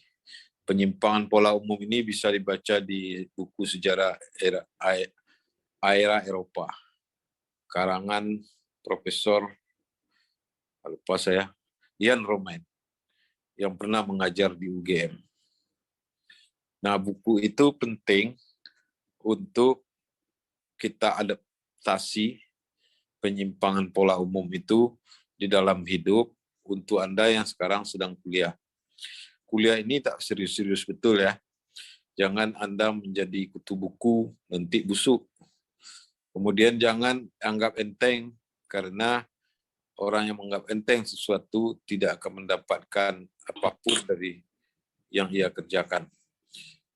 Penyimpangan pola umum ini bisa dibaca di buku sejarah era Eropa, karangan Profesor lupa saya, Ian Romain, yang pernah mengajar di UGM. Nah, buku itu penting untuk kita adaptasi penyimpangan pola umum itu di dalam hidup untuk Anda yang sekarang sedang kuliah. Kuliah ini tak serius-serius betul ya. Jangan Anda menjadi kutu buku, nanti busuk. Kemudian jangan anggap enteng, karena orang yang menganggap enteng sesuatu tidak akan mendapatkan apapun dari yang ia kerjakan.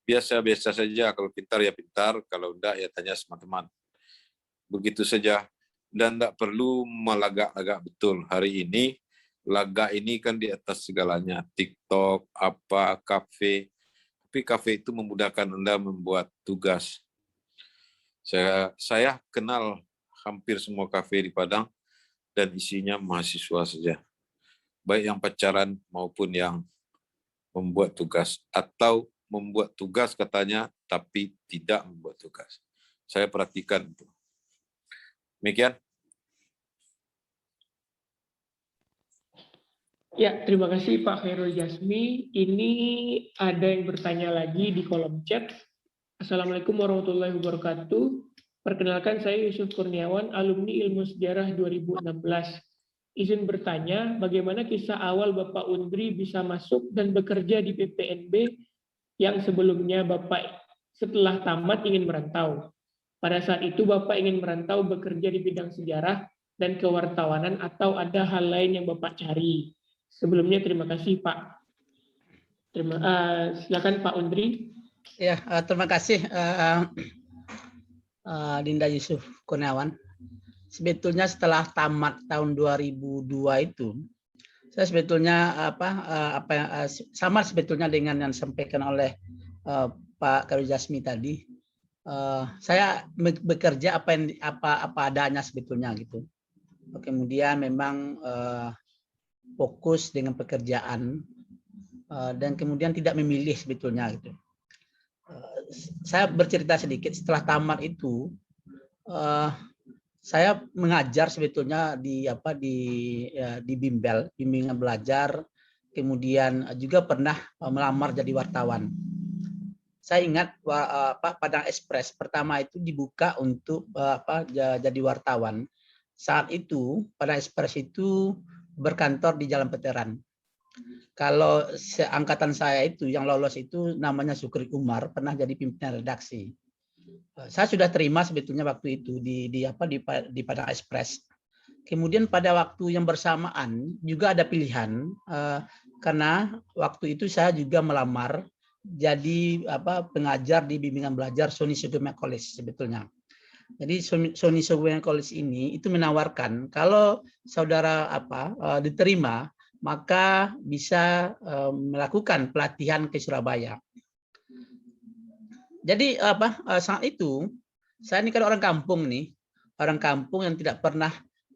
Biasa-biasa saja, kalau pintar ya pintar, kalau enggak ya tanya sama teman. Begitu saja. Dan tidak perlu melagak-lagak betul. Hari ini, lagak ini kan di atas segalanya. TikTok, kafe. Tapi kafe itu memudahkan Anda membuat tugas. Saya kenal hampir semua kafe di Padang, dan isinya mahasiswa saja. Baik yang pacaran maupun yang membuat tugas. Atau membuat tugas katanya, tapi tidak membuat tugas. Saya perhatikan itu. Demikian. Ya, terima kasih Pak Khairul Jasmi. Ini ada yang bertanya lagi di kolom chat. Assalamualaikum warahmatullahi wabarakatuh. Perkenalkan saya Yusuf Kurniawan, alumni Ilmu Sejarah 2016. Izin bertanya, bagaimana kisah awal Bapak Undri bisa masuk dan bekerja di PPNB yang sebelumnya Bapak setelah tamat ingin merantau? Pada saat itu Bapak ingin merantau bekerja di bidang sejarah dan kewartawanan atau ada hal lain yang Bapak cari? Sebelumnya terima kasih Pak. Silakan Pak Undri. Ya, terima kasih Dinda Yusuf Kurniawan. Sebetulnya setelah tamat tahun 2002 itu, saya sebetulnya sama sebetulnya dengan yang disampaikan oleh Pak Khairul Jasmi tadi. Saya bekerja apa adanya sebetulnya gitu. Kemudian memang fokus dengan pekerjaan dan kemudian tidak memilih sebetulnya gitu. Saya bercerita sedikit, setelah tamat itu saya mengajar sebetulnya di bimbel, bimbingan belajar, kemudian juga pernah melamar jadi wartawan. Saya ingat Padang Express pertama itu dibuka untuk jadi wartawan. Saat itu Padang Express itu berkantor di Jalan Veteran. Kalau seangkatan saya itu yang lolos itu namanya Sukri Umar, pernah jadi pimpinan redaksi. Saya sudah terima sebetulnya waktu itu di Padang Express. Kemudian pada waktu yang bersamaan juga ada pilihan karena waktu itu saya juga melamar jadi pengajar di bimbingan belajar Sony Sugeng College sebetulnya. Jadi Sony Sugeng College ini itu menawarkan kalau saudara diterima maka bisa melakukan pelatihan ke Surabaya. Jadi saat itu saya ini kan orang kampung nih, orang kampung yang tidak pernah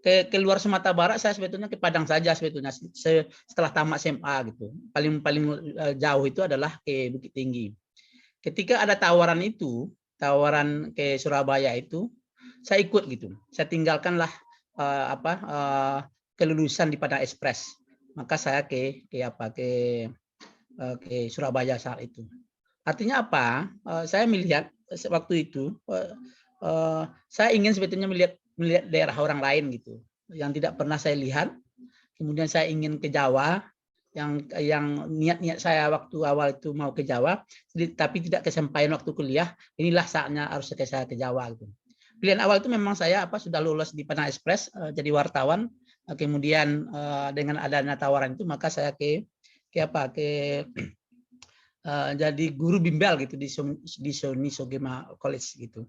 keluar Sumatera Barat. Saya sebetulnya ke Padang saja sebetulnya setelah tamat SMA gitu. Paling jauh itu adalah ke Bukit Tinggi. Ketika ada tawaran ke Surabaya itu, saya ikut gitu. Saya tinggalkanlah kelulusan di Padang Express. Maka saya ke Surabaya saat itu. Artinya apa? Saya melihat waktu itu saya ingin sebetulnya melihat daerah orang lain gitu, yang tidak pernah saya lihat. Kemudian saya ingin ke Jawa, yang niat saya waktu awal itu mau ke Jawa, tapi tidak kesampaian waktu kuliah. Inilah saatnya harus saya ke Jawa gitu. Pilihan awal itu memang saya sudah lulus di Padang Express, jadi wartawan. Kemudian dengan adanya tawaran itu maka saya jadi guru bimbel gitu di Sony Sugeng College gitu.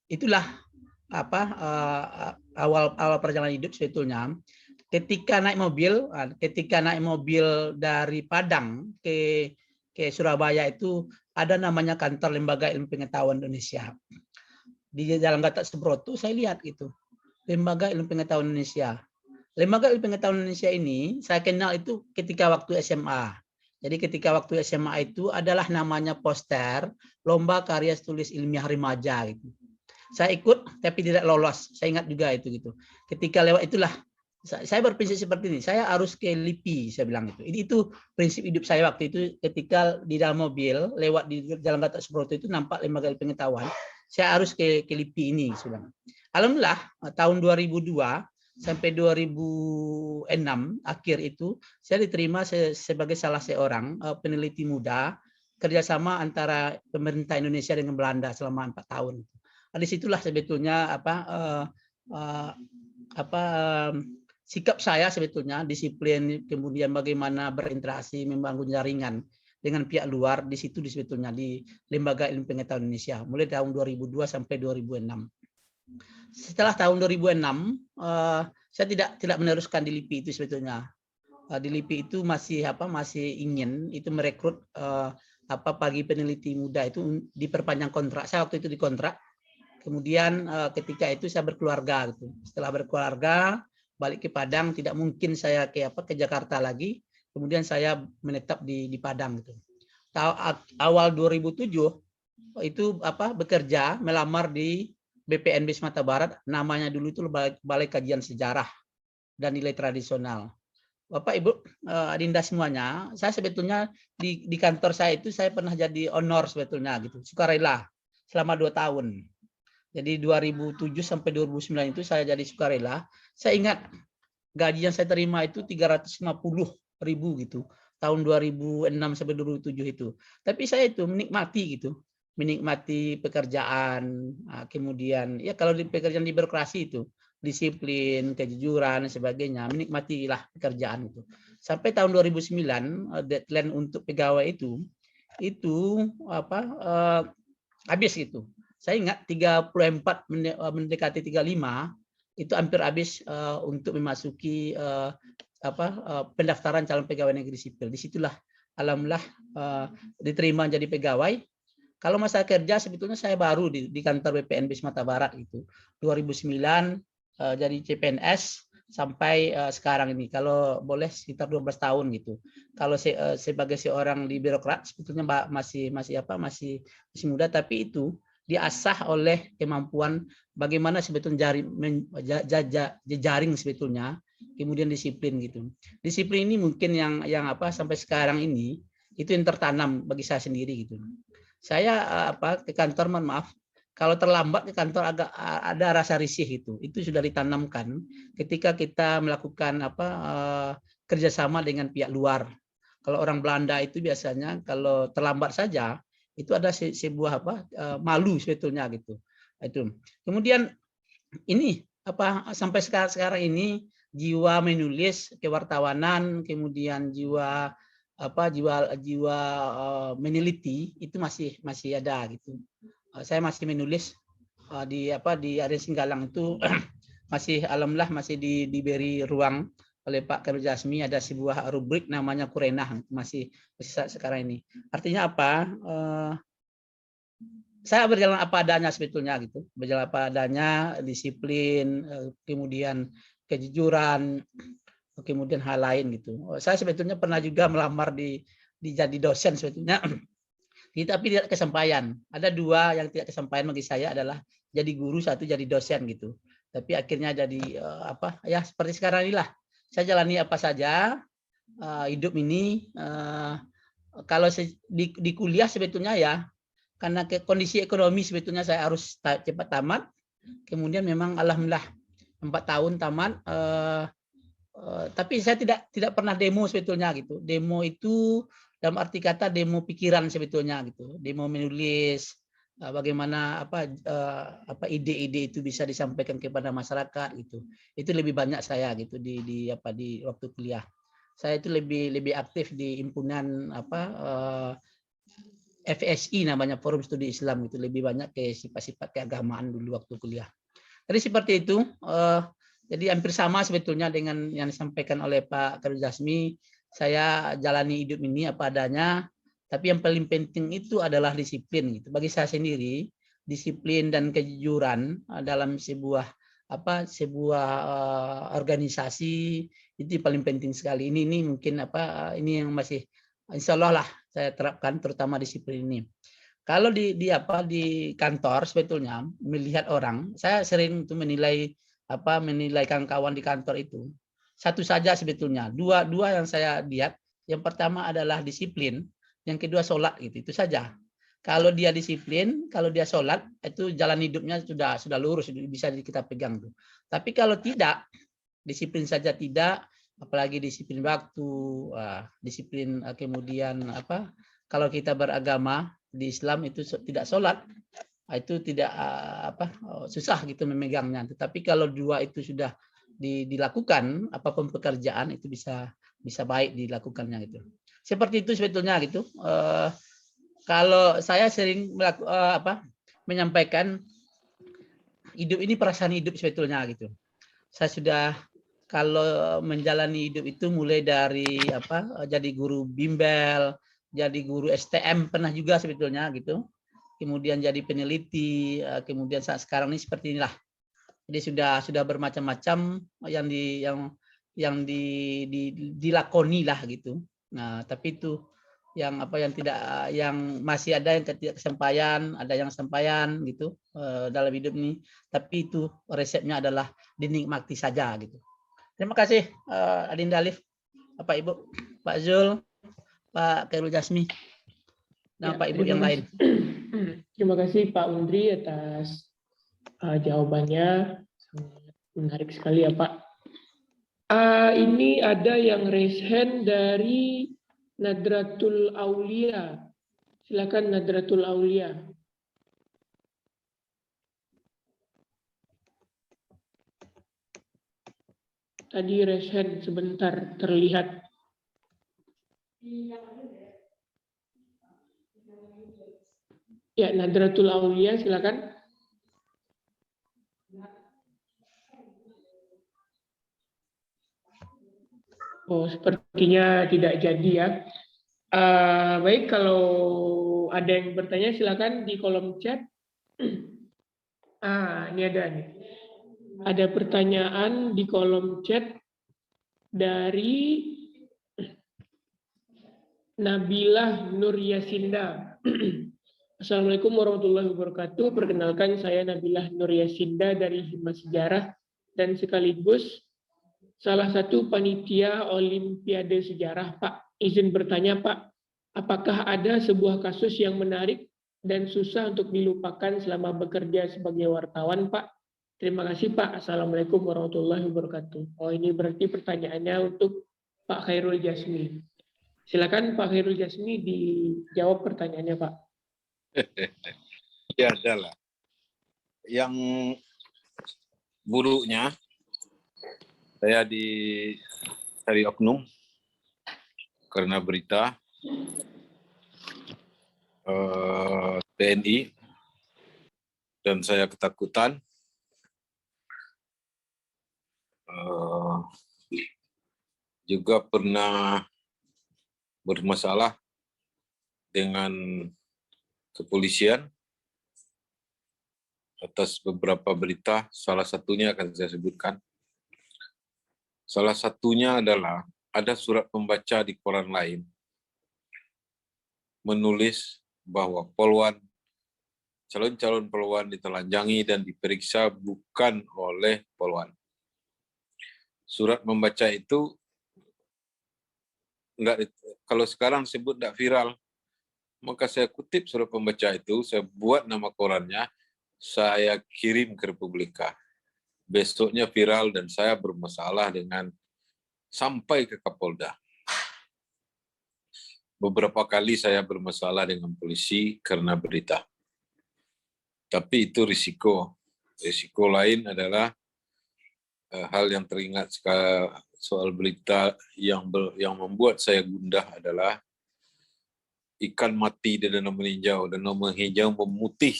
Itulah awal perjalanan hidup sebetulnya. Ketika naik mobil dari Padang ke Surabaya itu ada namanya kantor Lembaga Ilmu Pengetahuan Indonesia. Di Jalan Gatot Subroto saya lihat gitu, Lembaga Ilmu Pengetahuan Indonesia. Lembaga Ilmu Pengetahuan Indonesia ini saya kenal itu ketika waktu SMA. Jadi ketika waktu SMA itu adalah namanya poster Lomba Karya Tulis Ilmiah Remaja gitu. Saya ikut tapi tidak lolos. Saya ingat juga itu gitu. Ketika lewat itulah saya berprinsip seperti ini. Saya harus ke LIPI, saya bilang itu. Itu prinsip hidup saya waktu itu ketika di dalam mobil lewat di Jalan Gatot Subroto itu nampak Lembaga Ilmu Pengetahuan. Saya harus ke LIPI ini, saya bilang. Alhamdulillah tahun 2002 sampai 2006 akhir itu saya diterima sebagai salah seorang peneliti muda kerjasama antara pemerintah Indonesia dengan Belanda selama 4 tahun. Disitulah sebetulnya sikap saya sebetulnya, disiplin, kemudian bagaimana berinteraksi, membangun jaringan dengan pihak luar, di situ sebetulnya di Lembaga Ilmu Pengetahuan Indonesia mulai tahun 2002 sampai 2006. Setelah tahun 2006 saya tidak meneruskan di LIPI itu sebetulnya. Di LIPI itu masih ingin itu merekrut pagi peneliti muda itu diperpanjang kontrak. Saya waktu itu dikontrak. Kemudian ketika itu saya berkeluarga gitu. Setelah berkeluarga balik ke Padang, tidak mungkin saya ke Jakarta lagi. Kemudian saya menetap di Padang gitu. Awal 2007 itu bekerja melamar di BPNB Sumatera Barat, namanya dulu itu Balai Kajian Sejarah dan Nilai Tradisional. Bapak Ibu Adinda semuanya, saya sebetulnya di kantor saya itu saya pernah jadi honor sebetulnya gitu, sukarela selama 2 tahun. Jadi 2007 sampai 2009 itu saya jadi sukarela. Saya ingat gaji yang saya terima itu 350.000 gitu. Tahun 2006 sampai 2007 itu. Tapi saya itu menikmati gitu. Menikmati pekerjaan, kemudian ya kalau di pekerjaan di birokrasi itu disiplin, kejujuran dan sebagainya, menikmatilah pekerjaan itu. Sampai tahun 2009 deadline untuk pegawai itu habis itu. Saya ingat 34 mendekati 35 itu hampir habis untuk memasuki pendaftaran calon pegawai negeri sipil. Disitulah alhamdulillah diterima jadi pegawai. Kalau masa kerja sebetulnya saya baru di kantor BPNB Sumatera Barat itu 2009 jadi CPNS sampai sekarang ini. Kalau boleh sekitar 12 tahun gitu. Kalau sebagai seorang di birokrat sebetulnya masih muda, tapi itu diasah oleh kemampuan bagaimana sebetulnya jejaring sebetulnya, kemudian disiplin gitu. Disiplin ini mungkin yang sampai sekarang ini itu yang tertanam bagi saya sendiri gitu. Saya ke kantor, mohon maaf, kalau terlambat ke kantor agak ada rasa risih itu sudah ditanamkan ketika kita melakukan kerjasama dengan pihak luar. Kalau orang Belanda itu biasanya kalau terlambat saja itu ada sebuah malu sebetulnya gitu. Itu. Kemudian ini sampai sekarang ini jiwa menulis kewartawanan, kemudian jiwa jiwa meneliti itu masih ada gitu. Saya masih menulis di Harian Singgalang itu masih alhamdulillah masih diberi ruang oleh Pak Khairul Jasmi, ada sebuah rubrik namanya Kurenah, masih sekarang ini. Artinya apa? Saya berjalan apa adanya sebetulnya gitu, berjalan apa adanya, disiplin, kemudian kejujuran, kemudian hal lain gitu. Saya sebetulnya pernah juga melamar di jadi dosen sebetulnya, tapi tidak kesampaian. Ada dua yang tidak kesampaian bagi saya adalah jadi guru, satu jadi dosen gitu. Tapi akhirnya jadi ya seperti sekarang inilah. Saya jalani apa saja hidup ini. Kalau di kuliah sebetulnya ya, karena kondisi ekonomi sebetulnya saya harus cepat tamat. Kemudian memang alhamdulillah 4 tahun tamat. Tapi saya tidak pernah demo sebetulnya gitu. Demo itu dalam arti kata demo pikiran sebetulnya gitu. Demo menulis bagaimana ide-ide itu bisa disampaikan kepada masyarakat gitu. Itu lebih banyak saya gitu di waktu kuliah. Saya itu lebih aktif di himpunan FSI namanya, Forum Studi Islam, itu lebih banyak ke sifat-sifat keagamaan dulu waktu kuliah. Jadi seperti itu. Jadi hampir sama sebetulnya dengan yang disampaikan oleh Pak Khairul Jasmi. Saya jalani hidup ini apa adanya. Tapi yang paling penting itu adalah disiplin gitu. Bagi saya sendiri, disiplin dan kejujuran dalam sebuah organisasi itu paling penting sekali. Ini mungkin ini yang masih insya Allah lah saya terapkan, terutama disiplin ini. Kalau di kantor sebetulnya melihat orang, saya sering itu menilai kawan-kawan di kantor itu. Satu saja sebetulnya, dua yang saya lihat. Yang pertama adalah disiplin, yang kedua sholat gitu. Itu saja. Kalau dia disiplin, kalau dia sholat, itu jalan hidupnya sudah lurus, bisa kita pegang tuh. Tapi kalau tidak, disiplin saja tidak, apalagi disiplin waktu, disiplin kemudian kalau kita beragama di Islam itu tidak sholat, itu tidak susah gitu memegangnya. Tetapi kalau dua itu sudah dilakukan, apapun pekerjaan itu bisa baik dilakukannya gitu. Seperti itu sebetulnya gitu. Kalau saya sering menyampaikan hidup ini perasaan hidup sebetulnya gitu. Saya sudah kalau menjalani hidup itu mulai dari jadi guru bimbel, jadi guru STM pernah juga sebetulnya gitu. Kemudian jadi peneliti, kemudian saat sekarang ini seperti inilah. Jadi sudah bermacam-macam yang dilakoni lah gitu. Nah, tapi itu yang masih ada yang tidak kesampaian, ada yang kesampaian gitu dalam hidup ini. Tapi itu resepnya adalah dinikmati saja gitu. Terima kasih Adinda Alif, Bapak Ibu, Pak Zul, Pak Khairul Jasmi, dan Pak Ibu yang lain. Terima kasih Pak Undri atas jawabannya, sangat menarik sekali ya Pak. Ini ada yang raise hand dari Nadratul Aulia. Silakan Nadratul Aulia. Tadi raise hand sebentar terlihat. Ya, Nadratul Aulia, silakan. Oh, sepertinya tidak jadi ya. Baik, kalau ada yang bertanya silakan di kolom chat. Ini ada nih. Ada pertanyaan di kolom chat dari Nabilah Nur Yasinda. Assalamualaikum warahmatullahi wabarakatuh. Perkenalkan saya Nabilah Nur Yasinda dari Himma Sejarah dan sekaligus salah satu panitia Olimpiade Sejarah, Pak. Izin bertanya, Pak, apakah ada sebuah kasus yang menarik dan susah untuk dilupakan selama bekerja sebagai wartawan, Pak? Terima kasih, Pak. Assalamualaikum warahmatullahi wabarakatuh. Oh, ini berarti pertanyaannya untuk Pak Khairul Jasmi. Silakan Pak Khairul Jasmi dijawab pertanyaannya, Pak. Ya, adalah. Yang buruknya, saya dari oknum karena berita TNI dan saya ketakutan. Juga pernah bermasalah dengan kepolisian atas beberapa berita, salah satunya akan saya sebutkan. Salah satunya adalah ada surat pembaca di koran lain menulis bahwa calon-calon polwan ditelanjangi dan diperiksa bukan oleh polwan. Surat membaca itu kalau sekarang sebut tidak viral, maka saya kutip surat pembaca itu, saya buat nama korannya, saya kirim ke Republika. Besoknya viral dan saya bermasalah sampai ke Kapolda. Beberapa kali saya bermasalah dengan polisi karena berita. Tapi itu risiko. Risiko lain adalah hal yang teringat soal berita yang membuat saya gundah adalah ikan mati di danau meninjau, danau menghijau memutih.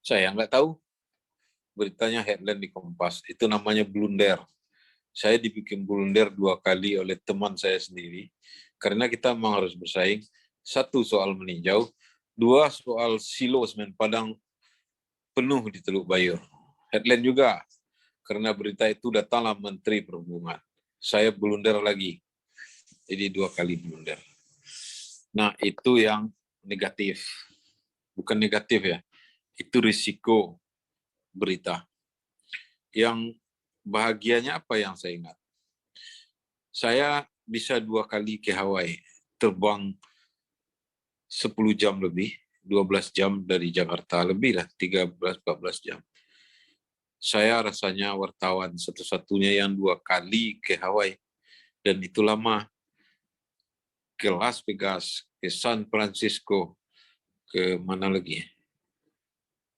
Saya nggak tahu. Beritanya headline di Kompas. Itu namanya blunder. Saya dibikin blunder 2 kali oleh teman saya sendiri. Karena kita memang harus bersaing. 1 soal meninjau, 2 soal silo semen Padang penuh di Teluk Bayur. Headline juga. Karena berita itu datanglah Menteri Perhubungan. Saya blunder lagi. Jadi 2 kali blunder. Nah, itu yang negatif. Bukan negatif ya. Itu risiko berita. Yang bahagianya apa yang saya ingat? Saya bisa 2 kali ke Hawaii. Terbang 10 jam lebih. 12 jam dari Jakarta. Lebih lah, 13-14 jam. Saya rasanya wartawan satu-satunya yang 2 kali ke Hawaii. Dan itu lama. Ke Las Vegas, ke San Francisco, ke mana lagi?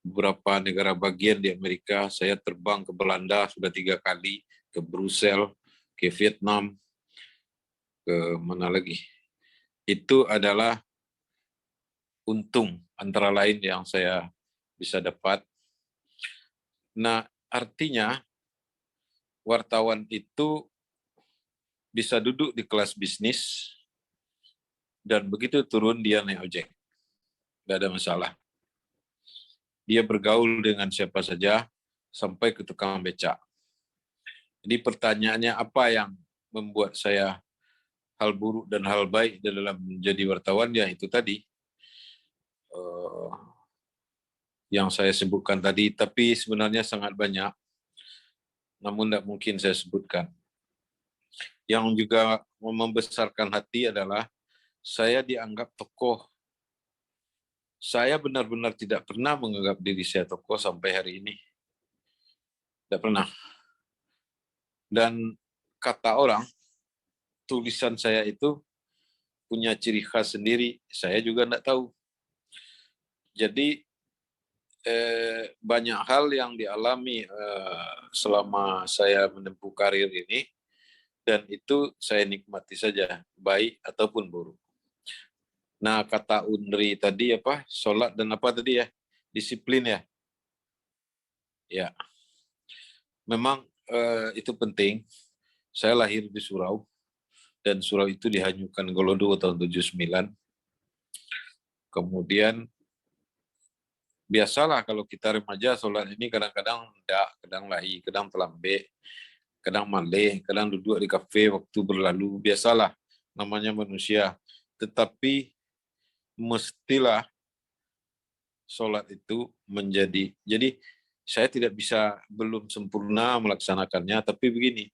Beberapa negara bagian di Amerika, saya terbang ke Belanda sudah 3 kali, ke Brussels, ke Vietnam, ke mana lagi? Itu adalah untung antara lain yang saya bisa dapat. Nah, artinya wartawan itu bisa duduk di kelas bisnis dan begitu turun dia naik ojek. Tidak ada masalah. Dia bergaul dengan siapa saja sampai ke tukang becak. Jadi pertanyaannya apa yang membuat saya hal buruk dan hal baik dalam menjadi wartawan, ya itu tadi yang saya sebutkan tadi, tapi sebenarnya sangat banyak, namun tidak mungkin saya sebutkan. Yang juga membesarkan hati adalah saya dianggap tokoh. Saya benar-benar tidak pernah menganggap diri saya tokoh sampai hari ini. Tidak pernah. Dan kata orang, tulisan saya itu punya ciri khas sendiri. Saya juga tidak tahu. Jadi banyak hal yang dialami selama saya menempuh karir ini, dan itu saya nikmati saja, baik ataupun buruk. Nah, kata Undri tadi apa? Sholat dan apa tadi ya? Disiplin ya? Ya. Memang itu penting. Saya lahir di Surau, dan Surau itu dihanyutkan Golodo tahun 79. Kemudian biasalah kalau kita remaja sholat ini kadang-kadang tidak, kadang lahi, kadang telambe, kadang malih, kadang duduk di kafe waktu berlalu. Biasalah, namanya manusia. Tetapi mestilah sholat itu menjadi, jadi saya tidak bisa, belum sempurna melaksanakannya, tapi begini,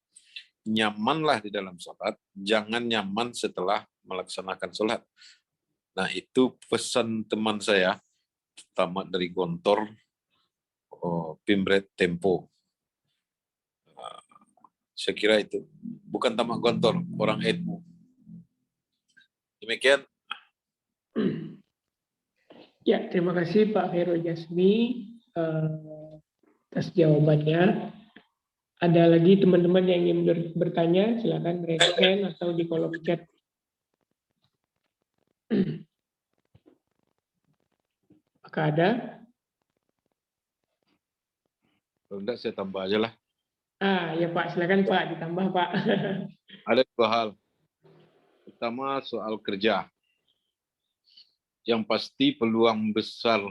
nyamanlah di dalam sholat, jangan nyaman setelah melaksanakan sholat. Nah, itu pesan teman saya, tamat dari Gontor, Pimbret Tempo. Saya kira itu. Bukan tamat Gontor, orang NU. Demikian. Ya, terima kasih Pak Vero Jasmi atas jawabannya. Ada lagi teman-teman yang ingin bertanya, silakan raise hand atau di kolom chat Apakah ada? Kalau enggak saya tambah aja lah. Ya Pak, silakan Pak, ditambah Pak. Ada dua hal. Pertama soal kerja. Yang pasti peluang besar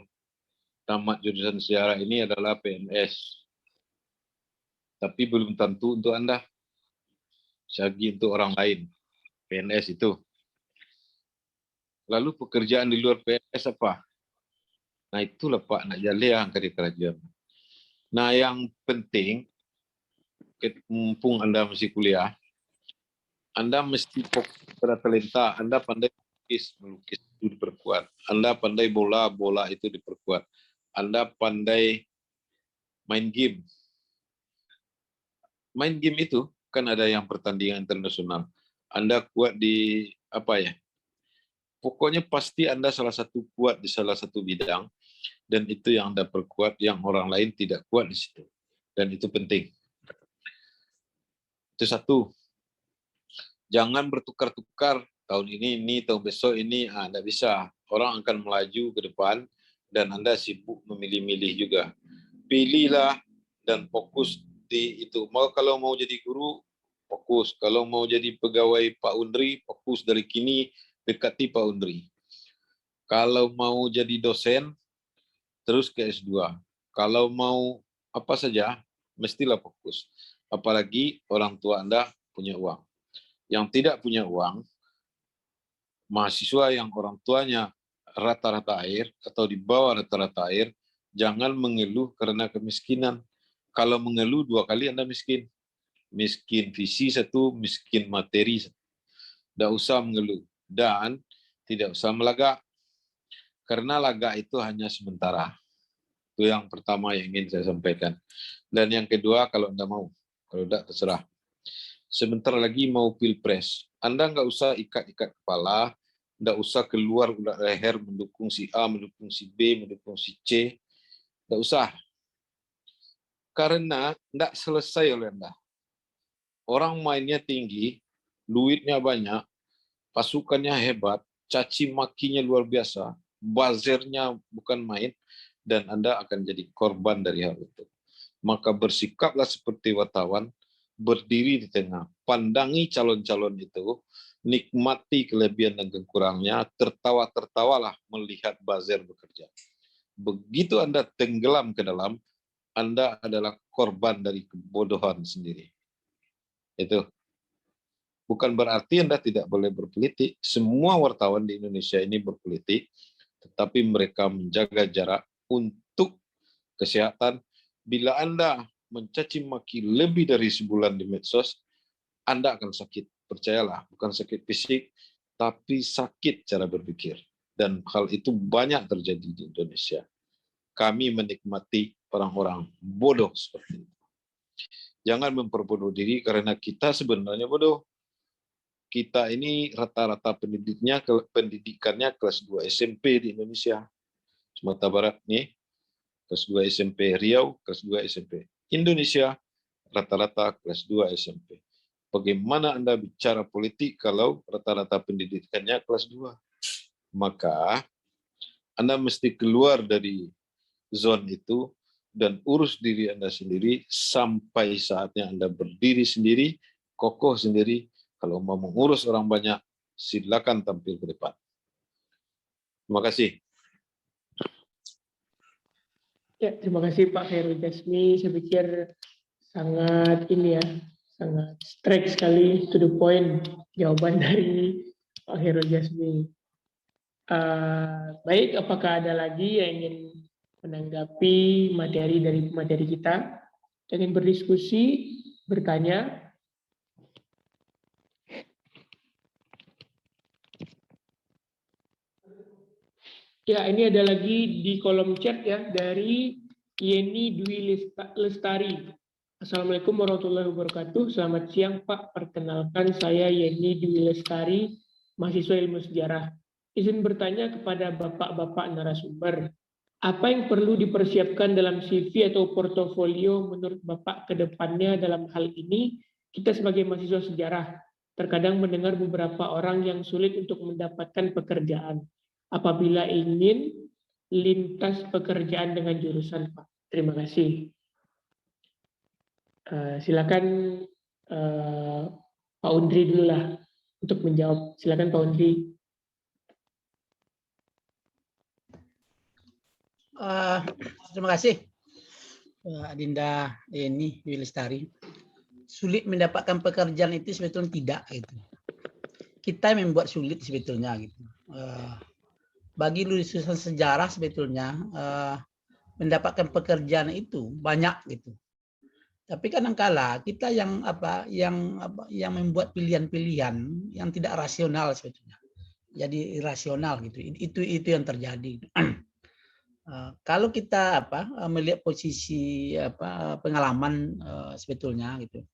tamat jurusan sejarah ini adalah PNS. Tapi belum tentu untuk Anda. Lagi untuk orang lain. PNS itu. Lalu pekerjaan di luar PNS apa? Nah itulah Pak nak jalih angkat di kerajaan. Nah yang penting, mumpung Anda masih kuliah, Anda mesti fokus pada talenta. Anda pandai melukis itu diperkuat. Anda pandai bola itu diperkuat. Anda pandai main game. Main game itu kan ada yang pertandingan internasional. Anda kuat di apa ya? Pokoknya pasti Anda salah satu kuat di salah satu bidang, dan itu yang Anda perkuat, yang orang lain tidak kuat di situ. Dan itu penting. Itu satu. Jangan bertukar-tukar, tahun ini, tahun besok ini, tidak bisa. Orang akan melaju ke depan, dan Anda sibuk memilih-milih juga. Pilihlah dan fokus di itu. Kalau mau jadi guru, fokus. Kalau mau jadi pegawai Pak Undri, fokus dari kini, dekati Pak Undri. Kalau mau jadi dosen, terus ke S2. Kalau mau apa saja, mestilah fokus. Apalagi orang tua Anda punya uang. Yang tidak punya uang, mahasiswa yang orang tuanya rata-rata air atau di bawah rata-rata air, jangan mengeluh karena kemiskinan. Kalau mengeluh 2 kali Anda miskin. Miskin visi 1, miskin materi 1. Tidak usah mengeluh. Dan tidak usah melagak. Karena lagak itu hanya sementara. Itu yang pertama yang ingin saya sampaikan. Dan yang kedua, kalau Anda mau. Kalau tidak, terserah. Sebentar lagi mau pilpres. Anda nggak usah ikat-ikat kepala, nggak usah keluar leher mendukung si A, mendukung si B, mendukung si C. Nggak usah. Karena nggak selesai oleh Anda. Orang mainnya tinggi, duitnya banyak, pasukannya hebat, caci makinya luar biasa, buzzernya bukan main, dan Anda akan jadi korban dari hal itu. Maka bersikaplah seperti wartawan, berdiri di tengah, pandangi calon-calon itu, nikmati kelebihan dan kekurangannya, tertawa-tertawalah melihat buzzer bekerja. Begitu Anda tenggelam ke dalam, Anda adalah korban dari kebodohan sendiri. Itu. Bukan berarti Anda tidak boleh berpolitik. Semua wartawan di Indonesia ini berpolitik, tetapi mereka menjaga jarak untuk kesehatan. Bila Anda mencaci maki lebih dari sebulan di medsos, Anda akan sakit. Percayalah, bukan sakit fisik, tapi sakit cara berpikir. Dan hal itu banyak terjadi di Indonesia. Kami menikmati orang-orang bodoh seperti itu. Jangan memperbodoh diri karena kita sebenarnya bodoh. Kita ini rata-rata pendidikannya kelas 2 SMP di Indonesia. Sumatera Barat nih, kelas 2 SMP. Riau, kelas 2 SMP. Indonesia, rata-rata kelas 2 SMP. Bagaimana Anda bicara politik kalau rata-rata pendidikannya kelas 2? Maka Anda mesti keluar dari zona itu dan urus diri Anda sendiri sampai saatnya Anda berdiri sendiri, kokoh sendiri. Kalau mau mengurus orang banyak, silakan tampil ke depan. Terima kasih. Ya, terima kasih Pak Khairul Dzaismi. Saya pikir sangat sangat straight sekali, to the point jawaban dari Pak Khairul Dzaismi. Baik, apakah ada lagi yang ingin menanggapi materi dari pemateri kita? Ingin berdiskusi, bertanya? Ya, ini ada lagi di kolom chat ya, dari Yeni Dwi Lestari. Assalamualaikum warahmatullahi wabarakatuh. Selamat siang Pak, perkenalkan saya Yeni Dwi Lestari, mahasiswa ilmu sejarah. Izin bertanya kepada bapak-bapak narasumber, apa yang perlu dipersiapkan dalam CV atau portofolio menurut Bapak ke depannya dalam hal ini? Kita sebagai mahasiswa sejarah terkadang mendengar beberapa orang yang sulit untuk mendapatkan pekerjaan apabila ingin lintas pekerjaan dengan jurusan, Pak. Terima kasih. Silakan Pak Undri dulu lah untuk menjawab. Silakan Pak Undri. Terima kasih, Adinda ini Wilistari. Sulit mendapatkan pekerjaan itu sebetulnya tidak gitu. Kita yang membuat sulit sebetulnya gitu. Bagi lulusan sejarah sebetulnya mendapatkan pekerjaan itu banyak gitu. Tapi kadang-kala kita yang membuat pilihan-pilihan yang tidak rasional sebetulnya. Jadi irasional gitu. Itu yang terjadi. Kalau kita melihat posisi pengalaman sebetulnya gitu.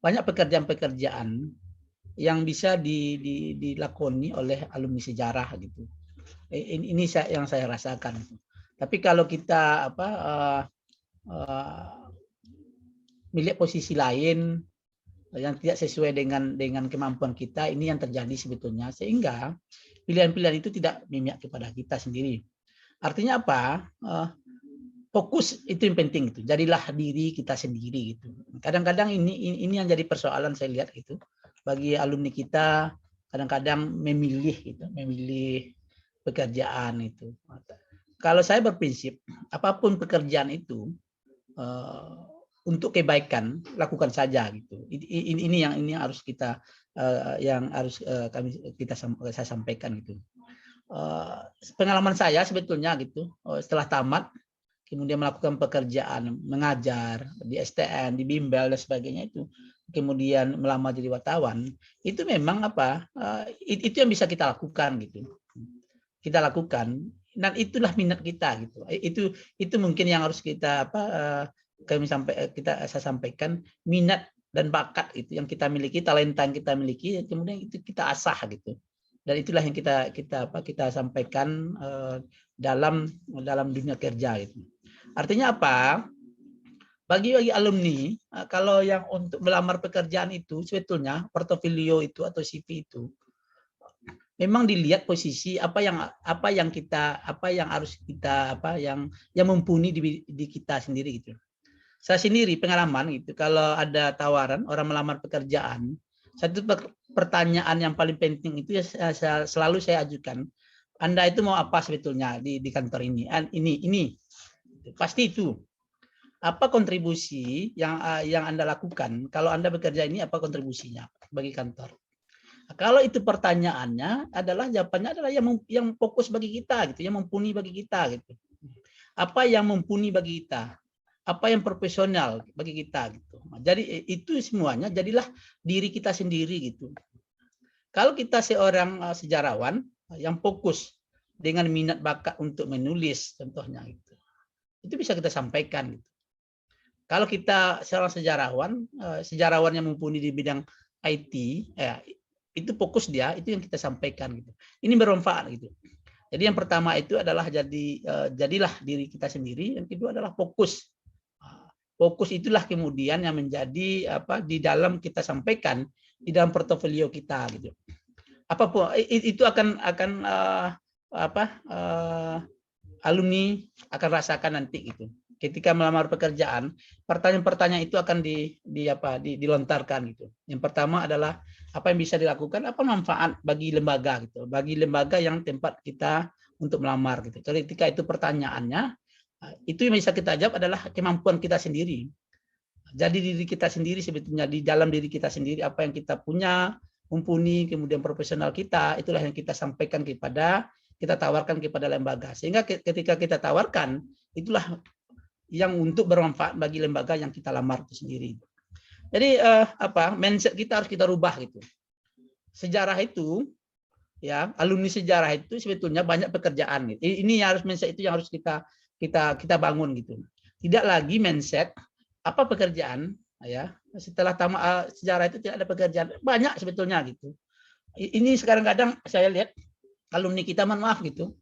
Banyak pekerjaan-pekerjaan yang bisa dilakoni oleh alumni sejarah gitu. Ini yang saya rasakan. Tapi kalau kita melihat posisi lain yang tidak sesuai dengan kemampuan kita, ini yang terjadi sebetulnya, sehingga pilihan-pilihan itu tidak memihak kepada kita sendiri. Artinya apa? Fokus itu yang penting itu. Jadilah diri kita sendiri gitu. Kadang-kadang ini yang jadi persoalan saya lihat itu bagi alumni kita, kadang-kadang memilih pekerjaan itu. Kalau saya berprinsip apapun pekerjaan itu untuk kebaikan lakukan saja gitu. Ini yang harus kita saya sampaikan gitu. Pengalaman saya sebetulnya gitu, setelah tamat kemudian melakukan pekerjaan mengajar di STN, di bimbel dan sebagainya itu, kemudian melamar jadi wartawan, itu memang itu yang bisa kita lakukan gitu. Kita lakukan dan itulah minat kita gitu. Itu mungkin yang harus kita saya sampaikan, minat dan bakat itu yang kita miliki, talenta yang kita miliki, kemudian itu kita asah gitu. Dan itulah yang kita sampaikan dalam dunia kerja itu. Artinya apa? Bagi alumni, kalau yang untuk melamar pekerjaan itu sebetulnya portofolio itu atau CV itu memang dilihat posisi apa yang harus kita yang mumpuni di kita sendiri gitu. Saya sendiri pengalaman gitu, kalau ada tawaran orang melamar pekerjaan, satu pertanyaan yang paling penting itu selalu saya ajukan, Anda itu mau apa sebetulnya di kantor ini? Ini pasti itu. Apa kontribusi yang Anda lakukan? Kalau Anda bekerja ini, apa kontribusinya bagi kantor? Kalau itu pertanyaannya jawabannya adalah yang fokus bagi kita gitu, yang mumpuni bagi kita gitu. Apa yang mumpuni bagi kita? Apa yang profesional bagi kita gitu. Jadi itu semuanya jadilah diri kita sendiri gitu. Kalau kita seorang sejarawan yang fokus dengan minat bakat untuk menulis contohnya gitu, itu bisa kita sampaikan gitu. Kalau kita seorang sejarawan yang mumpuni di bidang IT, itu fokus dia, itu yang kita sampaikan gitu. Ini bermanfaat gitu. Jadi yang pertama itu adalah jadilah diri kita sendiri. Yang kedua adalah fokus. Fokus itulah kemudian yang menjadi di dalam kita sampaikan di dalam portofolio kita gitu. Apapun itu akan alumni akan rasakan nanti gitu. Ketika melamar pekerjaan, pertanyaan-pertanyaan itu akan dilontarkan gitu. Yang pertama adalah apa yang bisa dilakukan, apa manfaat bagi lembaga gitu, bagi lembaga yang tempat kita untuk melamar gitu. Ketika itu pertanyaannya, itu yang bisa kita jawab adalah kemampuan kita sendiri. Jadi diri kita sendiri sebetulnya, di dalam diri kita sendiri apa yang kita punya, mumpuni, kemudian profesional kita, itulah yang kita sampaikan kita tawarkan kepada lembaga. Sehingga ketika kita tawarkan, itulah yang untuk bermanfaat bagi lembaga yang kita lamar itu sendiri. Jadi mindset kita harus kita rubah gitu. Sejarah itu alumni sejarah itu sebetulnya banyak pekerjaan gitu. Ini harus mindset itu yang harus kita bangun gitu. Tidak lagi mindset apa pekerjaan setelah tamat sejarah itu tidak ada pekerjaan. Banyak sebetulnya gitu. Ini sekarang kadang saya lihat alumni kita, mohon maaf gitu,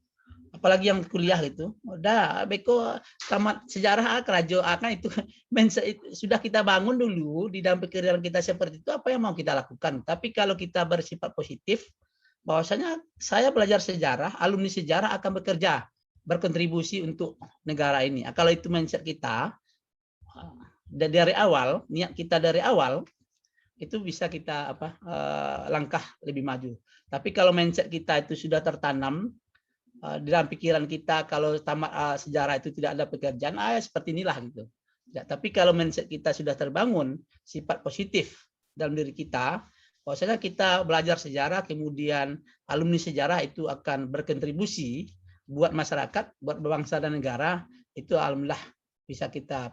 apalagi yang kuliah gitu. Udah, beko tamat sejarah kerajo kan itu mindset sudah kita bangun dulu di dalam pikiran kita seperti itu apa yang mau kita lakukan. Tapi kalau kita bersifat positif, bahwasanya saya belajar sejarah, alumni sejarah akan bekerja, berkontribusi untuk negara ini. Kalau itu mindset kita dari awal, niat kita dari awal, itu bisa kita langkah lebih maju. Tapi kalau mindset kita itu sudah tertanam di dalam pikiran kita, kalau tamat sejarah itu tidak ada pekerjaan, seperti inilah gitu. Ya, tapi kalau mindset kita sudah terbangun, sifat positif dalam diri kita, bahwasanya kita belajar sejarah, kemudian alumni sejarah itu akan berkontribusi buat masyarakat, buat bangsa dan negara, itu alhamdulillah bisa kita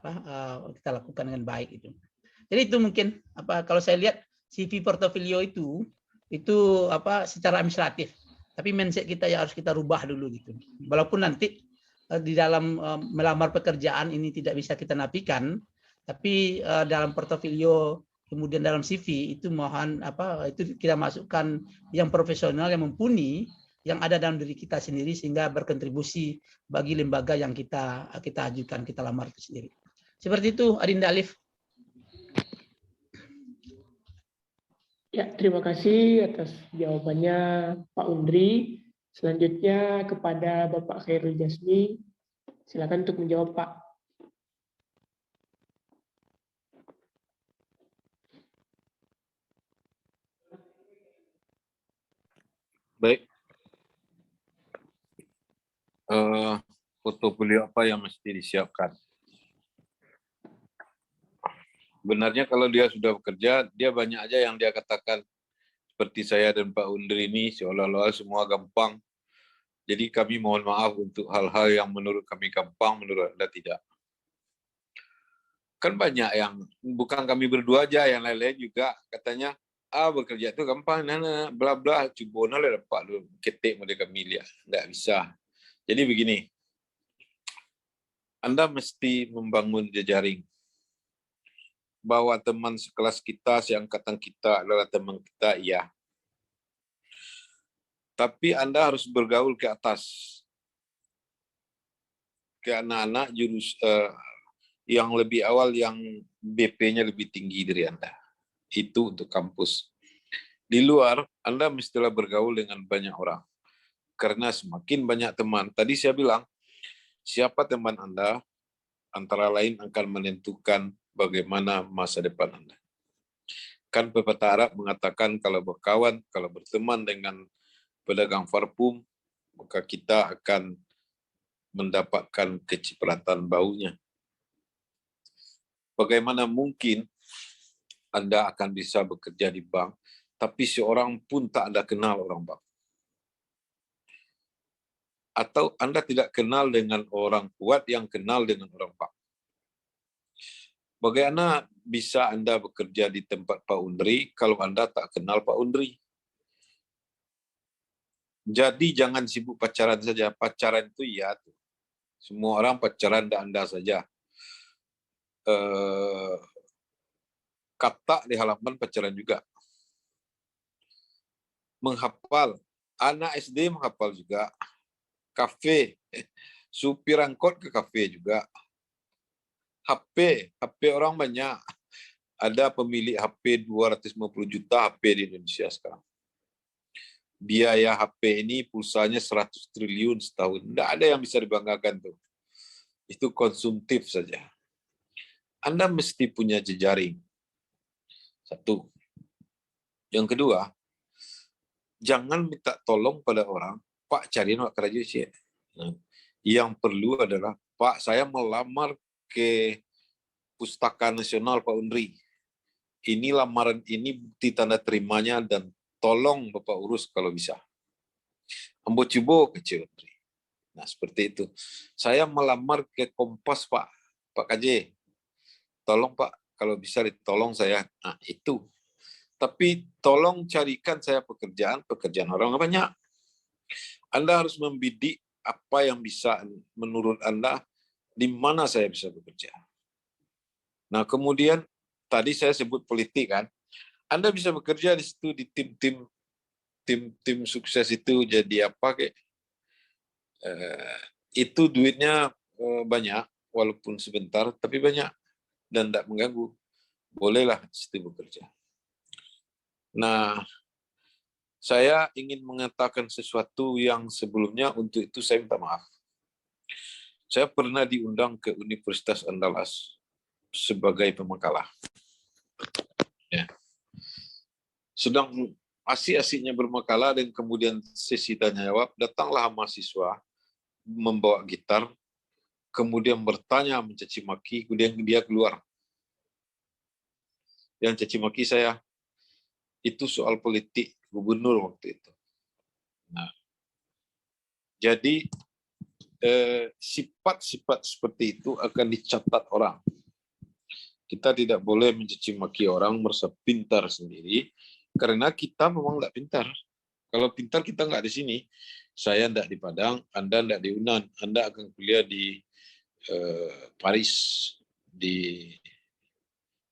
kita lakukan dengan baik itu. Jadi itu mungkin kalau saya lihat CV portofolio itu secara administratif, tapi mindset kita yang harus kita rubah dulu gitu. Walaupun nanti di dalam melamar pekerjaan ini tidak bisa kita nafikan, tapi dalam portofolio kemudian dalam CV itu mohon itu kita masukkan yang profesional, yang mumpuni, yang ada dalam diri kita sendiri sehingga berkontribusi bagi lembaga yang kita ajukan, kita lamar itu sendiri. Seperti itu, Adinda Alif. Ya, terima kasih atas jawabannya Pak Undri. Selanjutnya kepada Bapak Khairul Jasmi. Silakan untuk menjawab, Pak. Baik. Portofolio apa yang mesti disiapkan? Benarnya kalau dia sudah bekerja, dia banyak aja yang dia katakan. Seperti saya dan Pak Undri ini, seolah-olah semua gampang. Jadi kami mohon maaf untuk hal-hal yang menurut kami gampang, menurut Anda tidak. Kan banyak yang, bukan kami berdua aja, yang lain-lain juga katanya, bekerja itu gampang, bla bla, coba lah dapat lu ketik mereka miliar. Nggak bisa. Jadi begini, Anda mesti membangun jejaring. Bahwa teman sekelas kita, seangkatan kita adalah teman kita, iya. Tapi Anda harus bergaul ke atas. Ke anak-anak yang lebih awal, yang BP-nya lebih tinggi dari Anda. Itu untuk kampus. Di luar, Anda mestilah bergaul dengan banyak orang. Karena semakin banyak teman, tadi saya bilang, siapa teman Anda, antara lain akan menentukan bagaimana masa depan Anda. Kan pepatah Arab mengatakan kalau berkawan, kalau berteman dengan pedagang parfum, maka kita akan mendapatkan kecipratan baunya. Bagaimana mungkin Anda akan bisa bekerja di bank, tapi seorang pun tak Anda kenal orang bank? Atau Anda tidak kenal dengan orang kuat yang kenal dengan orang bank? Bagaimana bisa Anda bekerja di tempat Pak Undri kalau Anda tak kenal Pak Undri? Jadi jangan sibuk pacaran saja. Pacaran itu ya, semua orang pacaran dan Anda saja. Kata di halaman pacaran juga. Menghafal. Anak SD menghafal juga. Kafe. Supir angkot ke kafe juga. HP orang banyak. Ada pemilik HP 250 juta HP di Indonesia sekarang. Biaya HP ini pulsanya 100 triliun setahun. Tidak ada yang bisa dibanggakan tuh. Itu konsumtif saja. Anda mesti punya jejaring. Satu. Yang kedua, jangan minta tolong pada orang, Pak cariin Pak kerja sih. Yang perlu adalah, Pak saya melamar ke Pustaka Nasional Pak Undri. Ini lamaran ini bukti tanda terimanya dan tolong Bapak urus kalau bisa. Ambo coba ke Undri. Nah seperti itu. Saya melamar ke Kompas Pak KJ. Tolong Pak kalau bisa ditolong saya. Nah itu. Tapi tolong carikan saya pekerjaan orang banyak. Anda harus membidik apa yang bisa menurut Anda, di mana saya bisa bekerja. Nah kemudian tadi saya sebut politik kan, Anda bisa bekerja di situ di tim sukses itu jadi apa kayak itu duitnya banyak, walaupun sebentar, tapi banyak dan tidak mengganggu. Bolehlah di situ bekerja. Nah, saya ingin mengatakan sesuatu yang sebelumnya, untuk itu saya minta maaf. Saya pernah diundang ke Universitas Andalas sebagai pemakalah. Ya. Sedang asik-asiknya bermakalah dan kemudian sesi tanya jawab, datanglah mahasiswa membawa gitar, kemudian bertanya, mencaci maki, kemudian dia keluar. Yang caci maki saya, itu soal politik gubernur waktu itu. Nah, jadi sifat-sifat seperti itu akan dicatat orang. Kita tidak boleh mencaci maki orang, merasa pintar sendiri, karena kita memang tidak pintar. Kalau pintar kita nggak di sini. Saya tidak di Padang, Anda tidak di Unan, Anda akan kuliah di Paris, di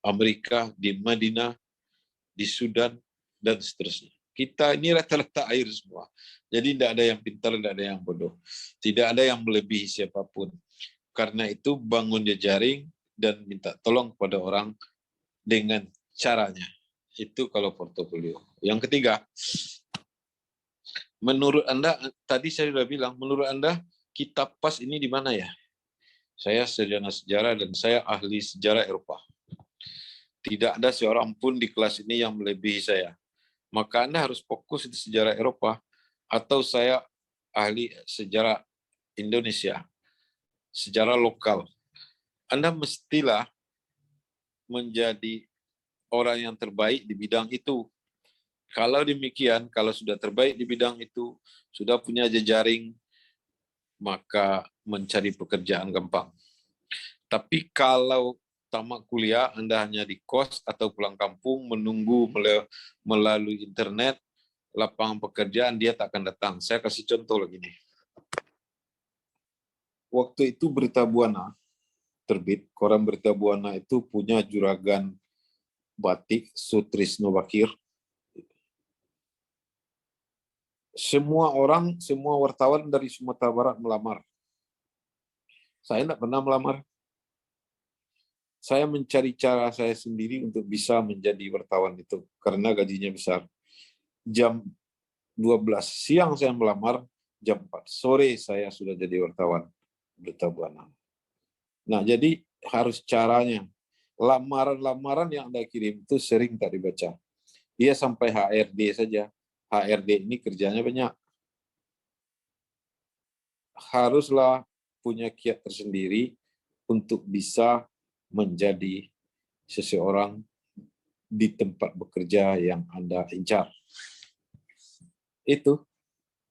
Amerika, di Madinah, di Sudan, dan seterusnya. Kita ini rata-rata air semua. Jadi tidak ada yang pintar, tidak ada yang bodoh. Tidak ada yang melebihi siapapun. Karena itu bangun jejaring dan minta tolong kepada orang dengan caranya. Itu kalau portofolio. Yang ketiga, menurut Anda, tadi saya sudah bilang, menurut Anda kitab PAS ini di mana ya? Saya sarjana sejarah dan saya ahli sejarah Eropa. Tidak ada seorang pun di kelas ini yang melebihi saya. Maka Anda harus fokus di sejarah Eropa, atau saya ahli sejarah Indonesia, sejarah lokal. Anda mestilah menjadi orang yang terbaik di bidang itu. Kalau demikian, kalau sudah terbaik di bidang itu, sudah punya jejaring, maka mencari pekerjaan gampang. Tapi kalau tamat kuliah, Anda hanya di kos atau pulang kampung, menunggu melalui internet, lapangan pekerjaan, dia tak akan datang. Saya kasih contoh lagi nih. Waktu itu Berita Buana terbit, koran Berita Buana itu punya juragan batik Sutrisno Bakir. Semua orang, semua wartawan dari Sumatera Barat melamar. Saya tidak pernah melamar. Saya mencari cara saya sendiri untuk bisa menjadi wartawan itu, karena gajinya besar. Jam 12 siang saya melamar, jam 4 sore saya sudah jadi wartawan Berita Buana. Nah, jadi harus caranya. Lamaran-lamaran yang Anda kirim itu sering tak dibaca. Dia sampai HRD saja. HRD ini kerjanya banyak. Haruslah punya kiat tersendiri untuk bisa menjadi seseorang di tempat bekerja yang Anda incar. Itu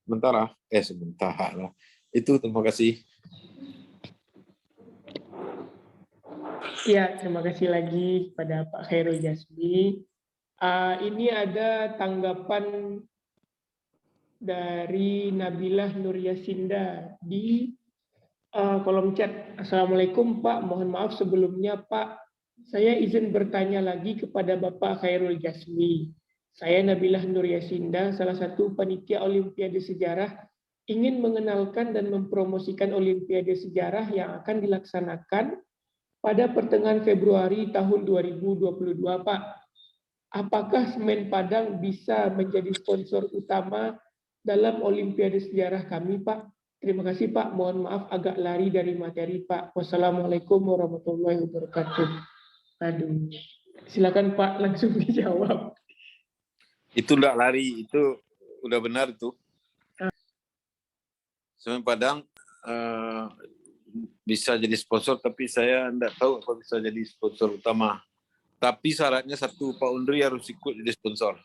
sementara. Itu, terima kasih. Ya, terima kasih lagi kepada Pak Khairul Jazmi. Ini ada tanggapan dari Nabilah Nur Yasinda di kolom chat. Assalamualaikum Pak, mohon maaf sebelumnya Pak. Saya izin bertanya lagi kepada Bapak Khairul Jazmi. Saya Nabilah Nur Yasinda, salah satu panitia Olimpiade Sejarah, ingin mengenalkan dan mempromosikan Olimpiade Sejarah yang akan dilaksanakan pada pertengahan Februari tahun 2022, Pak. Apakah Semen Padang bisa menjadi sponsor utama dalam Olimpiade Sejarah kami, Pak? Terima kasih, Pak. Mohon maaf agak lari dari materi, Pak. Wassalamualaikum warahmatullahi wabarakatuh. Aduh, silakan Pak langsung dijawab. Itu tidak lari, itu udah benar itu. Semen Padang bisa jadi sponsor, tapi saya tidak tahu apa bisa jadi sponsor utama. Tapi syaratnya satu, Pak Undri harus ikut jadi sponsor.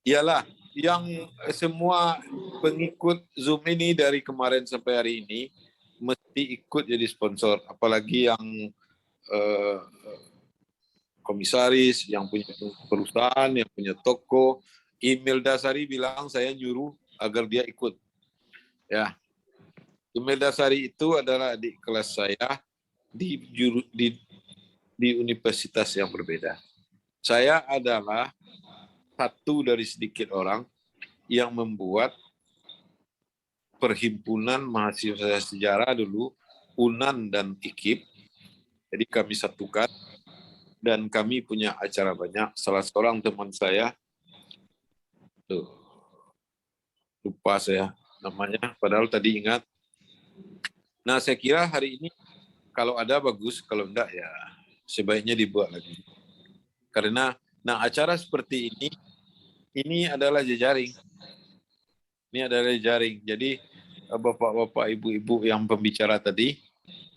Iyalah, yang semua pengikut Zoom ini dari kemarin sampai hari ini mesti ikut jadi sponsor. Apalagi yang komisaris, yang punya perusahaan, yang punya toko. Email Dasari bilang saya nyuruh agar dia ikut. Ya, Email Dasari itu adalah adik kelas saya di universitas yang berbeda. Saya adalah satu dari sedikit orang yang membuat Perhimpunan Mahasiswa Sejarah dulu, UNAN dan IKIP. Jadi kami satukan dan kami punya acara banyak. Salah seorang teman saya, tuh, lupa saya namanya, padahal tadi ingat. Nah, saya kira hari ini kalau ada bagus, kalau enggak ya sebaiknya dibuat lagi. Karena acara seperti ini adalah jejaring. Ini adalah jejaring. Jadi bapak-bapak, ibu-ibu yang pembicara tadi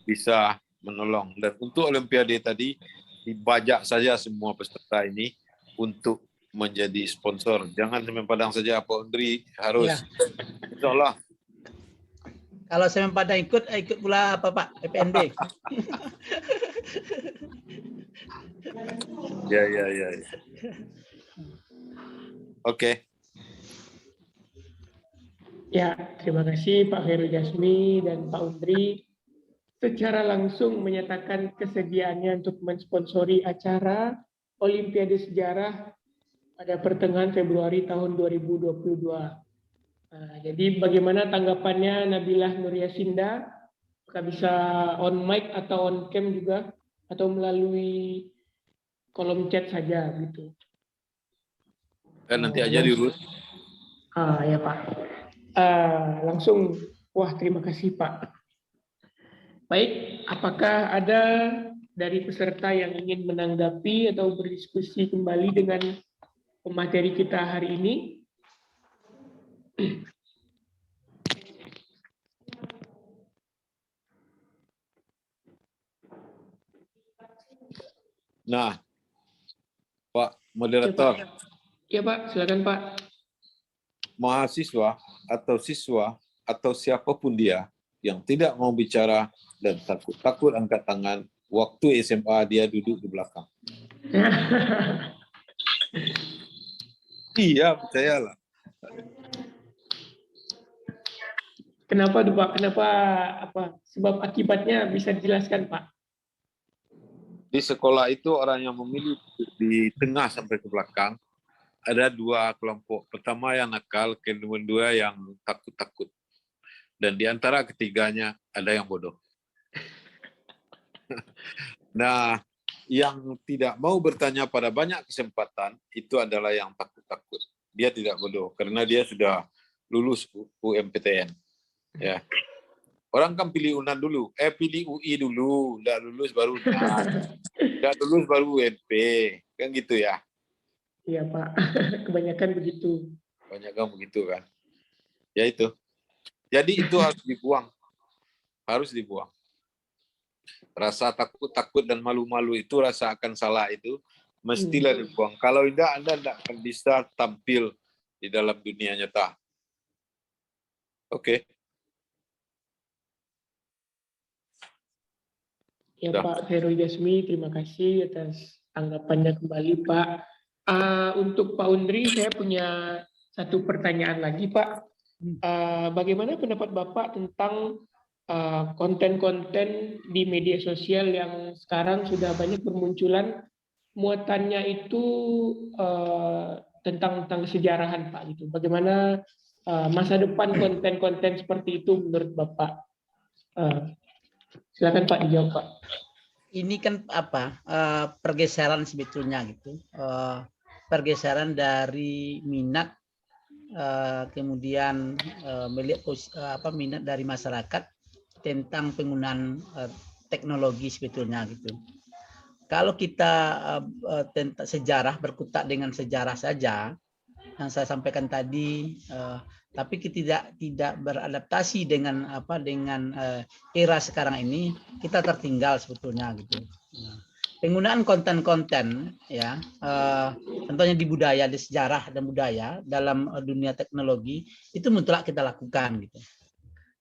bisa menolong. Dan untuk Olimpiade tadi dibajak saja semua peserta ini untuk menjadi sponsor. Jangan Semen Padang saja, Pak Undri harus. Ya. Insya Allah. Kalau Semen Padang ikut pula apa Pak? PPNB. Ya. Oke. Ya, terima kasih Pak Khairul Jasmi dan Pak Undri secara langsung menyatakan kesediaannya untuk mensponsori acara Olimpiade Sejarah pada pertengahan Februari tahun 2022. Nah, jadi bagaimana tanggapannya Nabilah Nuryasinda? Apakah bisa on mic atau on cam juga atau melalui kolom chat saja gitu? Nanti aja diurus. Ya Pak. Langsung, wah terima kasih Pak. Baik, apakah ada dari peserta yang ingin menanggapi atau berdiskusi kembali dengan pemateri kita hari ini? Nah, Pak Moderator. Ya Pak, silakan Pak. Mahasiswa atau siswa atau siapapun dia yang tidak mau bicara dan takut angkat tangan, waktu SMA dia duduk di belakang. Iya, percayalah. Kenapa tuh Pak? Kenapa apa? Sebab akibatnya bisa dijelaskan Pak? Di sekolah itu orang yang memilih di tengah sampai ke belakang ada dua kelompok. Pertama yang nakal, kedua yang takut-takut. Dan di antara ketiganya ada yang bodoh. Nah, yang tidak mau bertanya pada banyak kesempatan itu adalah yang takut-takut. Dia tidak bodoh karena dia sudah lulus UMPTN. Ya. Orang kan pilih UNAN dulu, pilih UI dulu, tidak lulus baru UNAN, tidak lulus baru UNP, kan gitu ya. Iya Pak, kebanyakan begitu. Kebanyakan begitu kan. Ya itu. Jadi itu harus dibuang. Harus dibuang. Rasa takut-takut dan malu-malu itu, rasa akan salah itu, mestilah dibuang. Kalau tidak, Anda tidak akan bisa tampil di dalam dunia nyata. Oke. Ya Pak Khairul Jasmi, terima kasih atas tanggapannya kembali Pak. Untuk Pak Undri, saya punya satu pertanyaan lagi Pak. Bagaimana pendapat Bapak tentang konten-konten di media sosial yang sekarang sudah banyak bermunculan, muatannya itu tentang kesejarahan Pak gitu. Bagaimana masa depan konten-konten seperti itu menurut Bapak? Silakan Pak dijawab Pak. Ini kan apa pergeseran sebetulnya gitu, pergeseran dari minat kemudian melihat minat dari masyarakat tentang penggunaan teknologi sebetulnya gitu. Kalau kita tentang sejarah, berkutat dengan sejarah saja yang saya sampaikan tadi, tapi kita tidak beradaptasi dengan era sekarang ini, kita tertinggal sebetulnya gitu. Penggunaan konten-konten ya, contohnya di budaya, di sejarah dan budaya dalam dunia teknologi itu mutlak kita lakukan gitu.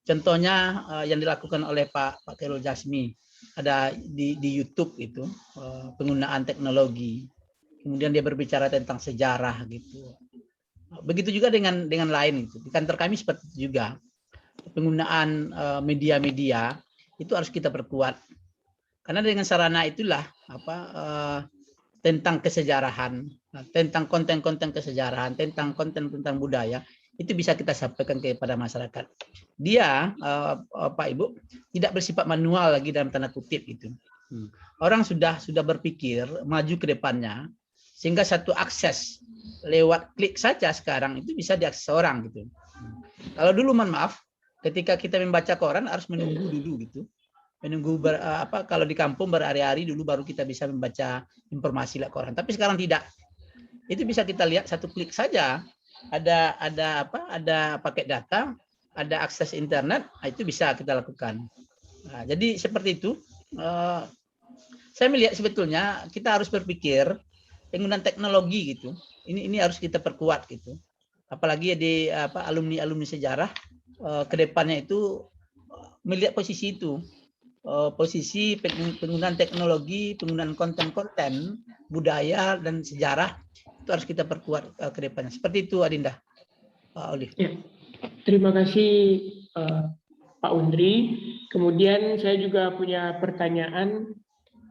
Contohnya yang dilakukan oleh Pak Khairul Jasmi ada di YouTube itu, penggunaan teknologi. Kemudian dia berbicara tentang sejarah gitu. Begitu juga dengan lain itu. Di kantor kami seperti itu juga. Penggunaan media-media itu harus kita perkuat. Karena dengan sarana itulah tentang kesejarahan, tentang konten-konten kesejarahan, tentang konten tentang budaya, itu bisa kita sampaikan kepada masyarakat. Dia, Pak Ibu, tidak bersifat manual lagi dalam tanda kutip gitu. Orang sudah berpikir maju ke depannya, sehingga satu akses lewat klik saja sekarang itu bisa diakses orang gitu. Kalau dulu, mohon maaf, ketika kita membaca koran harus menunggu dulu gitu. Menunggu kalau di kampung berhari-hari dulu baru kita bisa membaca informasi lewat koran. Tapi sekarang tidak. Itu bisa kita lihat satu klik saja. Ada paket data, ada akses internet, itu bisa kita lakukan. Nah, jadi seperti itu. Saya melihat sebetulnya kita harus berpikir penggunaan teknologi gitu. Ini harus kita perkuat gitu. Apalagi di alumni sejarah kedepannya itu melihat posisi itu. Posisi penggunaan teknologi, penggunaan konten-konten budaya dan sejarah itu harus kita perkuat ke depannya. Seperti itu, Adinda. Pak Olive. Ya, terima kasih Pak Undri. Kemudian saya juga punya pertanyaan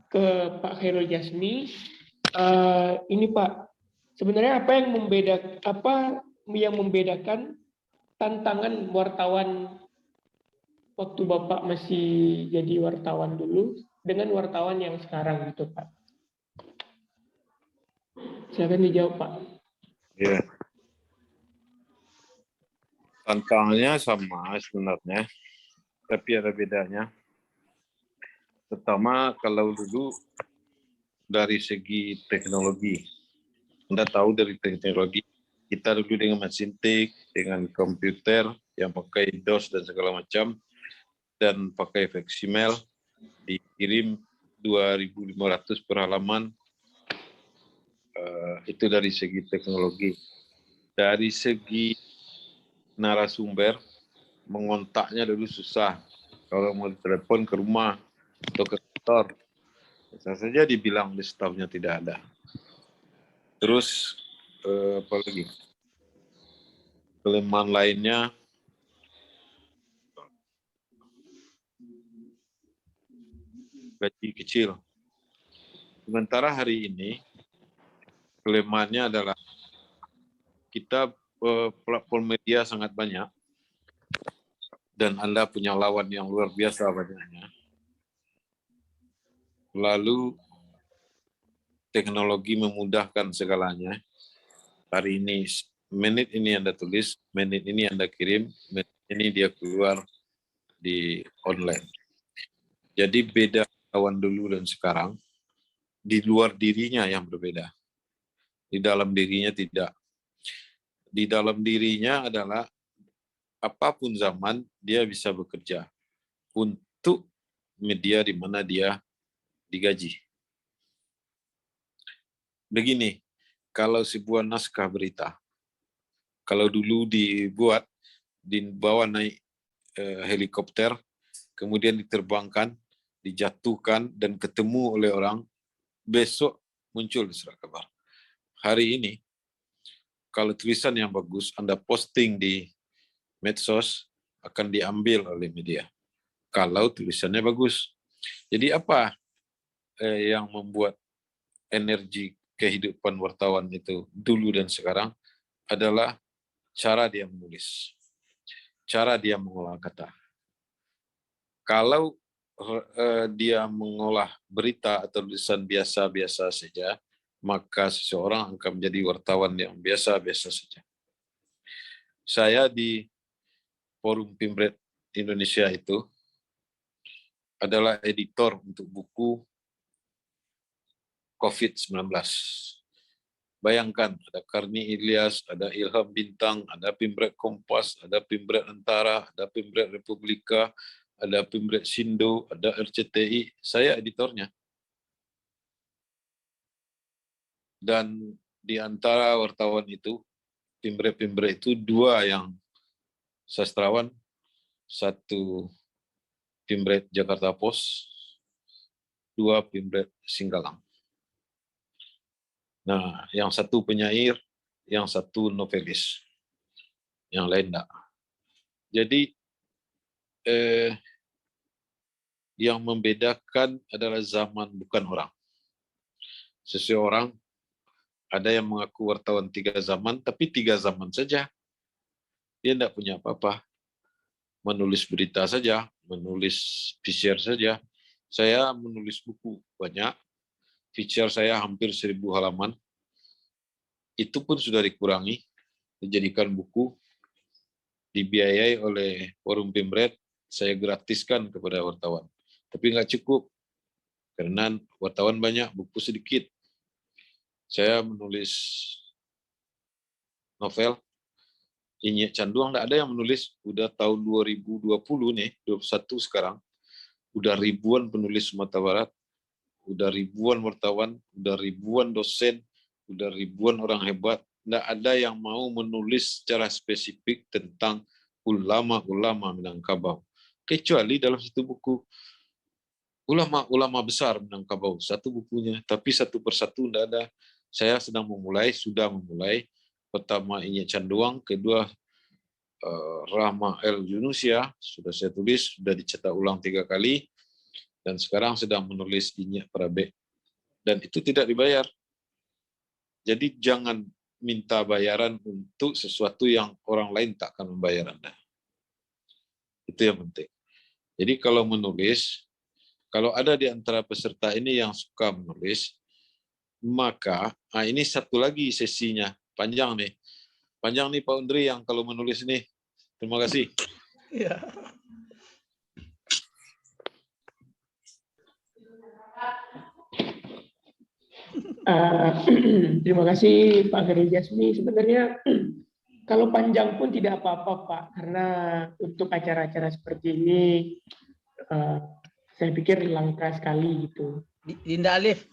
ke Pak Khairul Jasmi. Ini Pak, sebenarnya apa yang membedakan tantangan wartawan waktu Bapak masih jadi wartawan dulu dengan wartawan yang sekarang gitu Pak? Silakan dijawab Pak. Ya. Tantangannya sama sebenarnya, tapi ada bedanya. Pertama, kalau dulu dari segi teknologi, Anda tahu dari teknologi, kita dulu dengan mesin tik, dengan komputer yang pakai DOS dan segala macam, dan pakai faksimil, dikirim 2.500 per halaman. Itu dari segi teknologi. Dari segi narasumber, mengontaknya dulu susah. Kalau mau telepon ke rumah atau ke kantor, bisa saja dibilang di stafnya tidak ada. Terus apa lagi? Kelemahan lainnya, gaji kecil. Sementara hari ini kelemahannya adalah kita platform media sangat banyak dan Anda punya lawan yang luar biasa banyaknya. Lalu teknologi memudahkan segalanya. Hari ini, menit ini Anda tulis, menit ini Anda kirim, menit ini dia keluar di online. Jadi beda lawan dulu dan sekarang, di luar dirinya yang berbeda. Di dalam dirinya tidak. Di dalam dirinya adalah apapun zaman, dia bisa bekerja untuk media di mana dia digaji. Begini, kalau sebuah naskah berita, kalau dulu dibawa naik helikopter, kemudian diterbangkan, dijatuhkan, dan ketemu oleh orang, besok muncul di surat kabar. Hari ini, kalau tulisan yang bagus, Anda posting di medsos, akan diambil oleh media. Kalau tulisannya bagus. Jadi apa yang membuat energi kehidupan wartawan itu dulu dan sekarang adalah cara dia menulis, cara dia mengolah kata. Kalau dia mengolah berita atau tulisan biasa-biasa saja, maka seseorang akan menjadi wartawan yang biasa-biasa saja. Saya di Forum Pimpret Indonesia itu adalah editor untuk buku COVID-19. Bayangkan, ada Karni Ilyas, ada Ilham Bintang, ada Pimpret Kompas, ada Pimpret Antara, ada Pimpret Republika, ada Pimpret Sindo, ada RCTI. Saya editornya. Dan di antara wartawan itu, Pimpret itu dua yang sastrawan, satu Pimpret Jakarta Post, dua Pimpret Singgalang. Nah, yang satu penyair, yang satu novelis, yang lain enggak. Jadi yang membedakan adalah zaman, bukan orang. Seseorang ada yang mengaku wartawan 3 zaman, tapi 3 zaman saja. Dia tidak punya apa-apa. Menulis berita saja, menulis feature saja. Saya menulis buku banyak, feature saya hampir 1000 halaman. Itu pun sudah dikurangi, dijadikan buku, dibiayai oleh Forum Pemret, saya gratiskan kepada wartawan. Tapi nggak cukup, karena wartawan banyak, buku sedikit. Saya menulis novel, Inyek Canduang, nggak ada yang menulis. Udah tahun 2020 nih, 21 sekarang. Udah ribuan penulis Sumatera Barat, udah ribuan wartawan, udah ribuan dosen, udah ribuan orang hebat. Nggak ada yang mau menulis secara spesifik tentang ulama-ulama Minangkabau. Kecuali dalam satu buku, ulama-ulama besar Minangkabau, satu bukunya. Tapi satu persatu nggak ada. Saya sedang memulai, sudah memulai. Pertama Inyek Canduang, kedua Rahma El Yunusia, sudah saya tulis, sudah dicetak ulang 3 kali, dan sekarang sedang menulis Inyek Prabe. Dan itu tidak dibayar. Jadi jangan minta bayaran untuk sesuatu yang orang lain tak akan membayar Anda. Itu yang penting. Jadi kalau menulis, kalau ada di antara peserta ini yang suka menulis, maka ini satu lagi sesinya, panjang nih. Panjang nih Pak Undri yang kalau menulis nih. Terima kasih. Ya. Terima kasih Pak Heri Jasmi. Sebenarnya kalau panjang pun tidak apa-apa Pak, karena untuk acara-acara seperti ini saya pikir langka sekali gitu. Dinda Alif,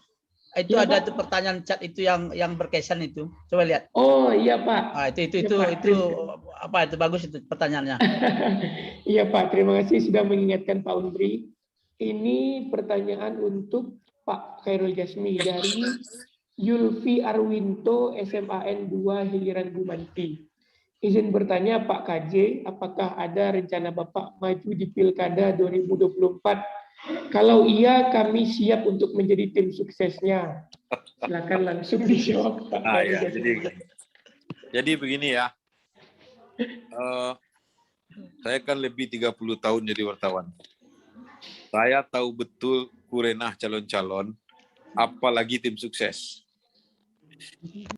itu Ya, ada Pak. tuh pertanyaan chat itu yang berkesan itu. Coba lihat. Oh iya Pak. Ah, itu Ya, Pak. apa itu bagus itu pertanyaannya. Iya Pak, terima kasih sudah mengingatkan Pak Undri. Ini pertanyaan untuk Pak Khairul Jasmi dari Yulfi Arwinto SMAN 2 Hiliran Gumanti. Izin bertanya Pak KJ, apakah ada rencana Bapak maju di Pilkada 2024? Kalau iya, kami siap untuk menjadi tim suksesnya. Silakan langsung dijawab Pak Khairul Ya, Jasmi. jadi begini ya. Saya kan lebih 30 tahun jadi wartawan. Saya tahu betul kurenah calon-calon, apalagi tim sukses.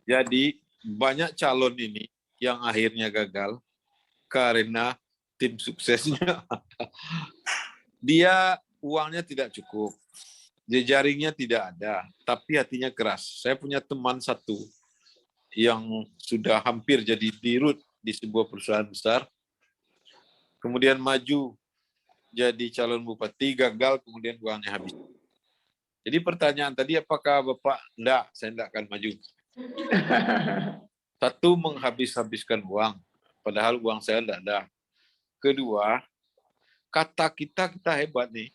Jadi banyak calon ini yang akhirnya gagal karena tim suksesnya. Dia uangnya tidak cukup, jejaringnya tidak ada, tapi hatinya keras. Saya punya teman satu yang sudah hampir jadi dirut di sebuah perusahaan besar, kemudian maju jadi calon bupati, gagal, kemudian uangnya habis. Jadi pertanyaan tadi, apakah Bapak? Enggak, saya enggak akan maju. Satu, menghabis-habiskan uang, padahal uang saya enggak ada. Kedua, kata kita hebat nih,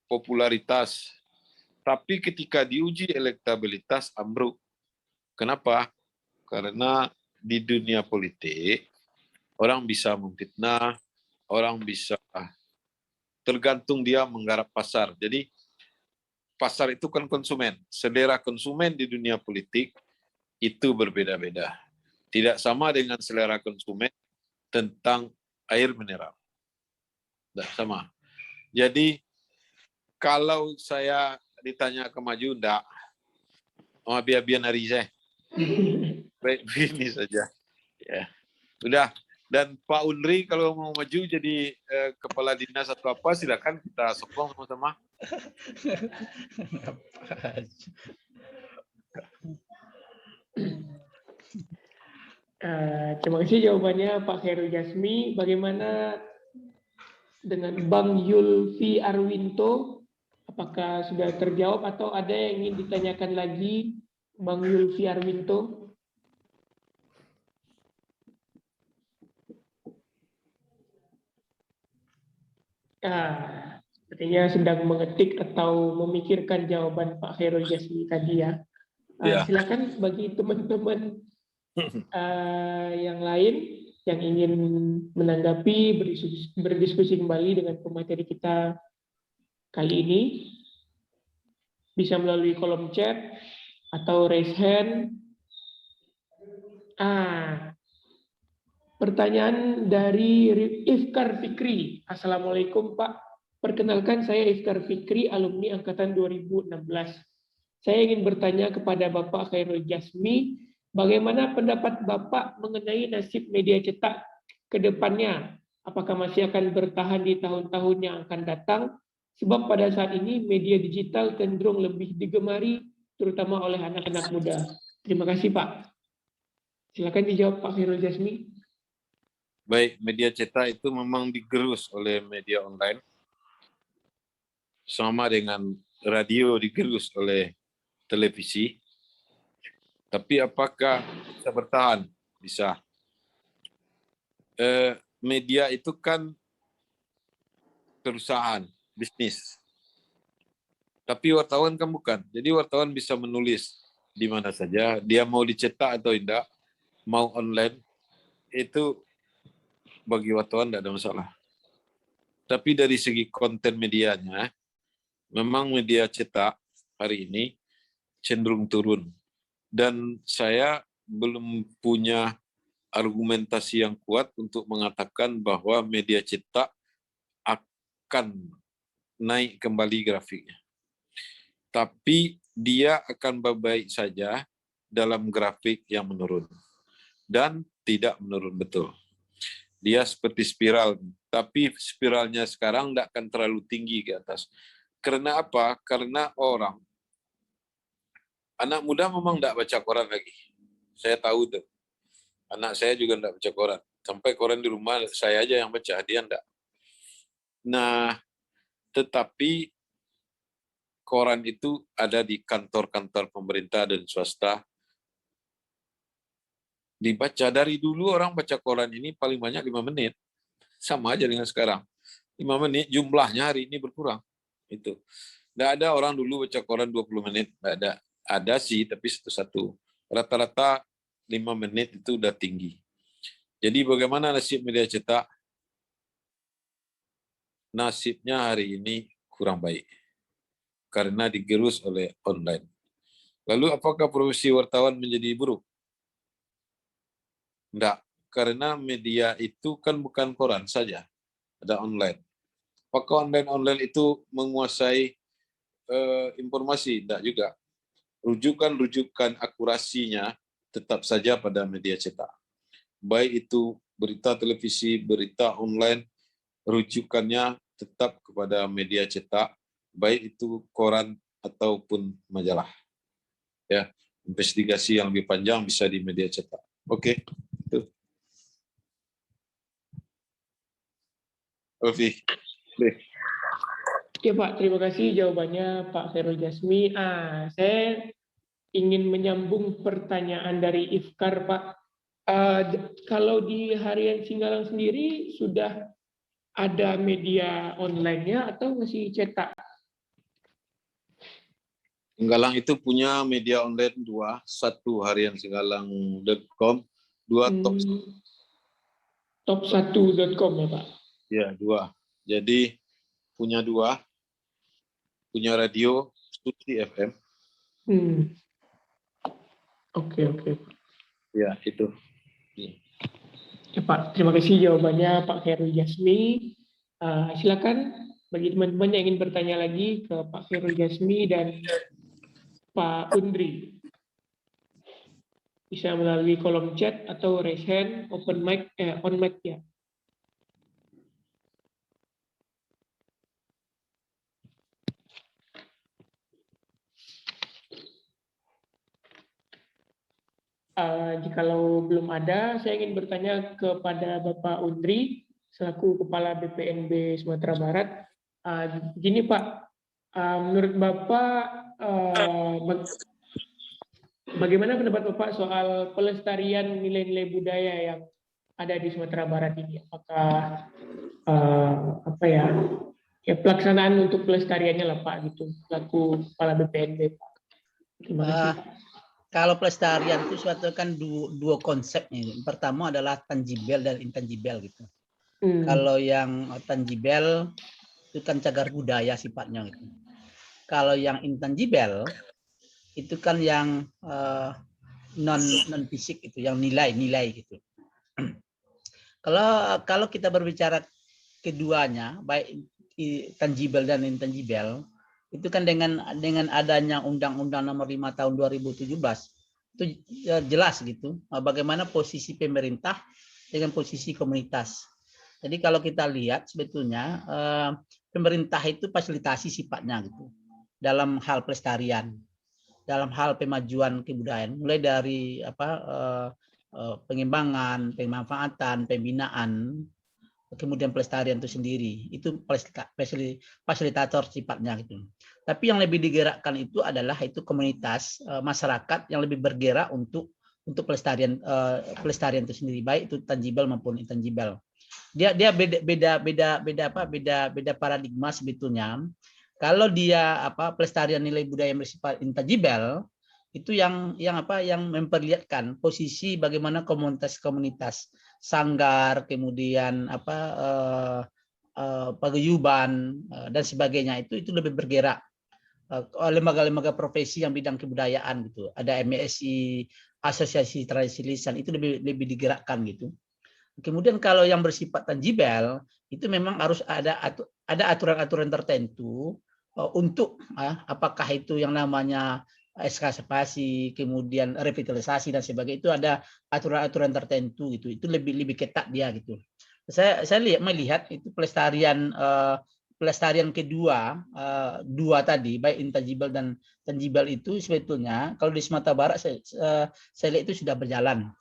popularitas. Tapi ketika diuji elektabilitas, ambruk. Kenapa? Karena di dunia politik, orang bisa memfitnah, orang bisa tergantung dia menggarap pasar. Jadi pasar itu kan konsumen. Selera konsumen di dunia politik itu berbeda-beda. Tidak sama dengan selera konsumen tentang air mineral. Tidak sama. Jadi kalau saya ditanya ke maju, enggak. Biar hari saya. Begini saja. Ya. Sudah. Dan Pak Undri kalau mau maju jadi kepala dinas atau apa, silakan kita sokong sama-sama. Terima kasih jawabannya Pak Khairul Jasmi. Bagaimana dengan Bang Yulfi Arwinto? Apakah sudah terjawab atau ada yang ingin ditanyakan lagi Bang Yulfi Arwinto? Sepertinya sedang mengetik atau memikirkan jawaban Pak Khairul Jasmi tadi ya. Silakan bagi teman-teman yang lain yang ingin menanggapi, berdiskusi kembali dengan pemateri kita kali ini. bisa melalui kolom chat atau raise hand. Pertanyaan dari Ifkar Fikri. Assalamualaikum Pak. Perkenalkan saya Ifkar Fikri, alumni angkatan 2016. Saya ingin bertanya kepada Bapak Khairul Jasmi, bagaimana pendapat Bapak mengenai nasib media cetak ke depannya? Apakah masih akan bertahan di tahun-tahun yang akan datang? Sebab pada saat ini media digital cenderung lebih digemari, terutama oleh anak-anak muda. Terima kasih Pak. Silakan dijawab Pak Khairul Jasmi. Baik, media cetak itu memang digerus oleh media online. Sama dengan radio digerus oleh televisi. Tapi apakah bisa bertahan? Bisa. Media itu kan perusahaan, bisnis. Tapi wartawan kan bukan. Jadi wartawan bisa menulis di mana saja. Dia mau dicetak atau tidak, mau online, itu bagi wartawan tidak ada masalah. Tapi dari segi konten medianya, memang media cetak hari ini cenderung turun. Dan saya belum punya argumentasi yang kuat untuk mengatakan bahwa media cetak akan naik kembali grafiknya. Tapi dia akan baik saja dalam grafik yang menurun. Dan tidak menurun betul. Dia seperti spiral, tapi spiralnya sekarang tidak akan terlalu tinggi ke atas. Karena apa? Karena anak muda memang tidak baca koran lagi. Saya tahu tuh. Anak saya juga tidak baca koran. Sampai koran di rumah saya aja yang baca, dia tidak. Nah, tetapi koran itu ada di kantor-kantor pemerintah dan swasta. Dibaca dari dulu orang baca koran ini paling banyak 5 menit. Sama aja dengan sekarang. 5 menit jumlahnya hari ini berkurang. Itu. Tidak ada orang dulu baca koran 20 menit. Tidak ada. Ada sih, tapi satu-satu. Rata-rata 5 menit itu udah tinggi. Jadi bagaimana nasib media cetak? Nasibnya hari ini kurang baik. Karena digerus oleh online. Lalu apakah profesi wartawan menjadi buruk? Tidak. Karena media itu kan bukan koran saja. Ada online. Apakah online itu menguasai informasi? Tidak juga. Rujukan-rujukan akurasinya tetap saja pada media cetak. Baik itu berita televisi, berita online, rujukannya tetap kepada media cetak, baik itu koran ataupun majalah. Ya, investigasi yang lebih panjang bisa di media cetak. Oke, itu. Alfi. Ya Pak, terima kasih jawabannya Pak Khairul Jasmi. Saya ingin menyambung pertanyaan dari Ifkar Pak. Kalau di Harian Singgalang sendiri sudah ada media online-nya atau masih cetak? Singgalang itu punya media online 2, satu hariansinggalang.com, 2 top1.com ya Pak? Ya, 2. Jadi punya 2, punya radio, Suci FM. Oke. Ya, itu. Ya Pak, terima kasih jawabannya Pak Khairul Jasmi. Silakan bagi teman-teman yang ingin bertanya lagi ke Pak Khairul Jasmi dan Pak Undri. Bisa melalui kolom chat atau raise hand, on mic ya. Jikalau belum ada, saya ingin bertanya kepada Bapak Undri selaku Kepala BPNB Sumatera Barat. Gini Pak, menurut Bapak bagaimana pendapat Bapak soal pelestarian nilai-nilai budaya yang ada di Sumatera Barat ini? Apakah pelaksanaan untuk pelestariannya lah Pak gitu, selaku Kepala BPNB Pak. Terima kasih. Kalau pelestarian itu suatu kan dua konsep nih. Pertama adalah tangible dan intangible gitu. Kalau yang tangible itu kan cagar budaya sifatnya gitu. kalau yang intangible itu kan yang non fisik itu, yang nilai gitu. Kalau kita berbicara keduanya, baik tangible dan intangible, itu kan dengan adanya Undang-Undang Nomor 5 Tahun 2017 itu jelas gitu bagaimana posisi pemerintah dengan posisi komunitas. Jadi kalau kita lihat sebetulnya pemerintah itu fasilitasi sifatnya gitu dalam hal pelestarian, dalam hal pemajuan kebudayaan, mulai dari pengembangan, pemanfaatan, pembinaan, kemudian pelestarian itu sendiri. Itu fasilitator sifatnya gitu. Tapi yang lebih digerakkan itu adalah komunitas masyarakat yang lebih bergerak untuk pelestarian itu sendiri, baik itu tangible maupun intangible. Dia beda paradigma sebetulnya. Kalau dia pelestarian nilai budaya yang bersifat intangible, itu yang memperlihatkan posisi bagaimana komunitas sanggar, kemudian paguyuban dan sebagainya itu lebih bergerak, lembaga-lembaga profesi yang bidang kebudayaan gitu, ada MSI, asosiasi tradisi lisan, itu lebih digerakkan gitu. Kemudian kalau yang bersifat tangible itu memang harus ada aturan-aturan tertentu untuk apakah itu yang namanya ekskavasi, kemudian revitalisasi dan sebagainya, itu ada aturan-aturan tertentu gitu. Itu lebih ketat dia gitu. Saya melihat itu pelestarian kedua dua tadi, baik intangible dan tangible, itu sebetulnya kalau di Sumatera Barat saya lihat itu sudah berjalan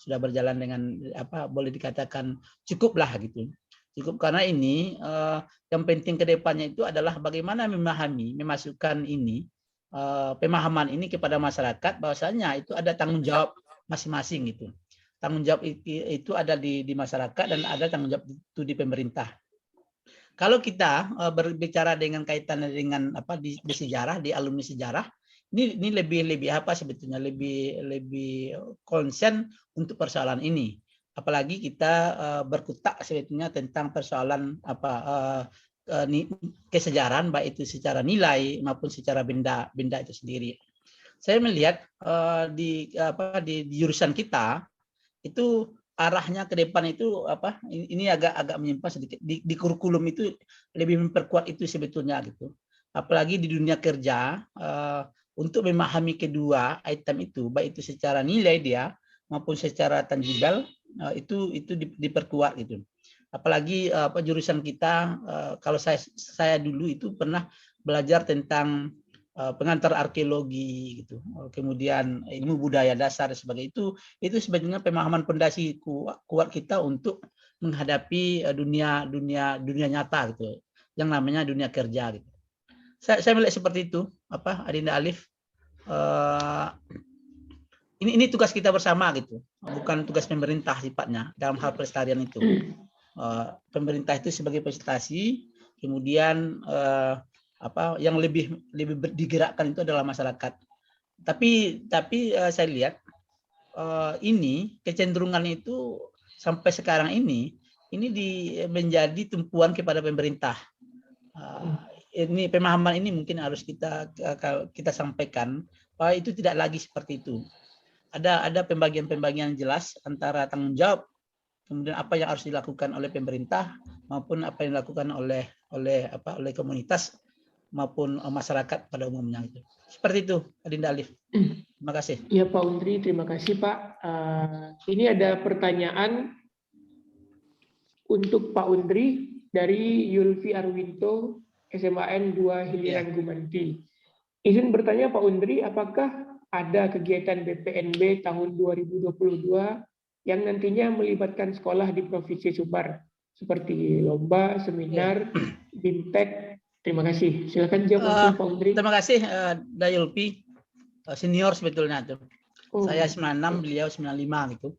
dengan boleh dikatakan cukup lah gitu. Cukup karena ini yang penting ke depannya itu adalah bagaimana memasukkan ini pemahaman ini kepada masyarakat, bahwasanya itu ada tanggung jawab masing-masing gitu. Tanggung jawab itu ada di masyarakat dan ada tanggung jawab itu di pemerintah. Kalau kita berbicara dengan kaitannya dengan di sejarah, di alumni sejarah, ini lebih sebetulnya lebih konsen untuk persoalan ini. Apalagi kita berkutak sebetulnya tentang persoalan kesejarahan, baik itu secara nilai maupun secara benda itu sendiri. Saya melihat di jurusan kita itu arahnya ke depan itu ini agak menyimpang sedikit. Di kurikulum itu lebih memperkuat itu sebetulnya gitu. Apalagi di dunia kerja untuk memahami kedua item itu, baik itu secara nilai dia maupun secara tangible, itu diperkuat gitu. Apalagi jurusan kita, kalau saya dulu itu pernah belajar tentang pengantar arkeologi gitu, kemudian ilmu budaya dasar dan sebagainya, itu sebenarnya pemahaman pondasi kuat kita untuk menghadapi dunia nyata gitu, yang namanya dunia kerja gitu. Saya melihat seperti itu, Adinda Alif. Ini tugas kita bersama gitu, bukan tugas pemerintah sifatnya dalam hal pelestarian itu. Pemerintah itu sebagai fasilitasi, kemudian yang lebih digerakkan itu adalah masyarakat. Tapi saya lihat ini kecenderungan itu sampai sekarang ini menjadi tumpuan kepada pemerintah. Ini pemahaman ini mungkin harus kita sampaikan bahwa itu tidak lagi seperti itu. Ada pembagian jelas antara tanggung jawab, kemudian apa yang harus dilakukan oleh pemerintah maupun apa yang dilakukan oleh komunitas maupun masyarakat pada umumnya itu. Seperti itu, Adinda Alif. Terima kasih. Ya Pak Undri, terima kasih Pak. Ini ada pertanyaan untuk Pak Undri dari Yulfi Arwinto, SMAN 2 Hiliran Gumanti. Izin bertanya Pak Undri, apakah ada kegiatan BPNB tahun 2022 yang nantinya melibatkan sekolah di Provinsi Sumbar, seperti lomba, seminar, BIMTEK? Terima kasih. Silakan jawab langsung Pak Undri. Terima kasih Dayulpi, senior sebetulnya tuh. Saya 96, beliau 95 gitu.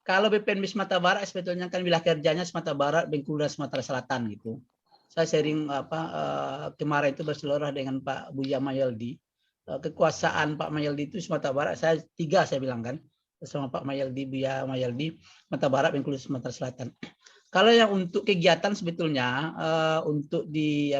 Kalau BPNB Sumatera Barat sebetulnya kan wilayah kerjanya Sumatera Barat, Bengkulu dan Sumatera Selatan gitu. Saya sharing kemarin itu berseloroh dengan Pak Buya Mayaldi. Kekuasaan Pak Mayaldi itu Sumatera Barat, saya bilang kan, bersama Pak Mayaldi, Buya Mayaldi, Sumatera Barat, Bengkulu, Sumatera Selatan. Kalau yang untuk kegiatan sebetulnya untuk di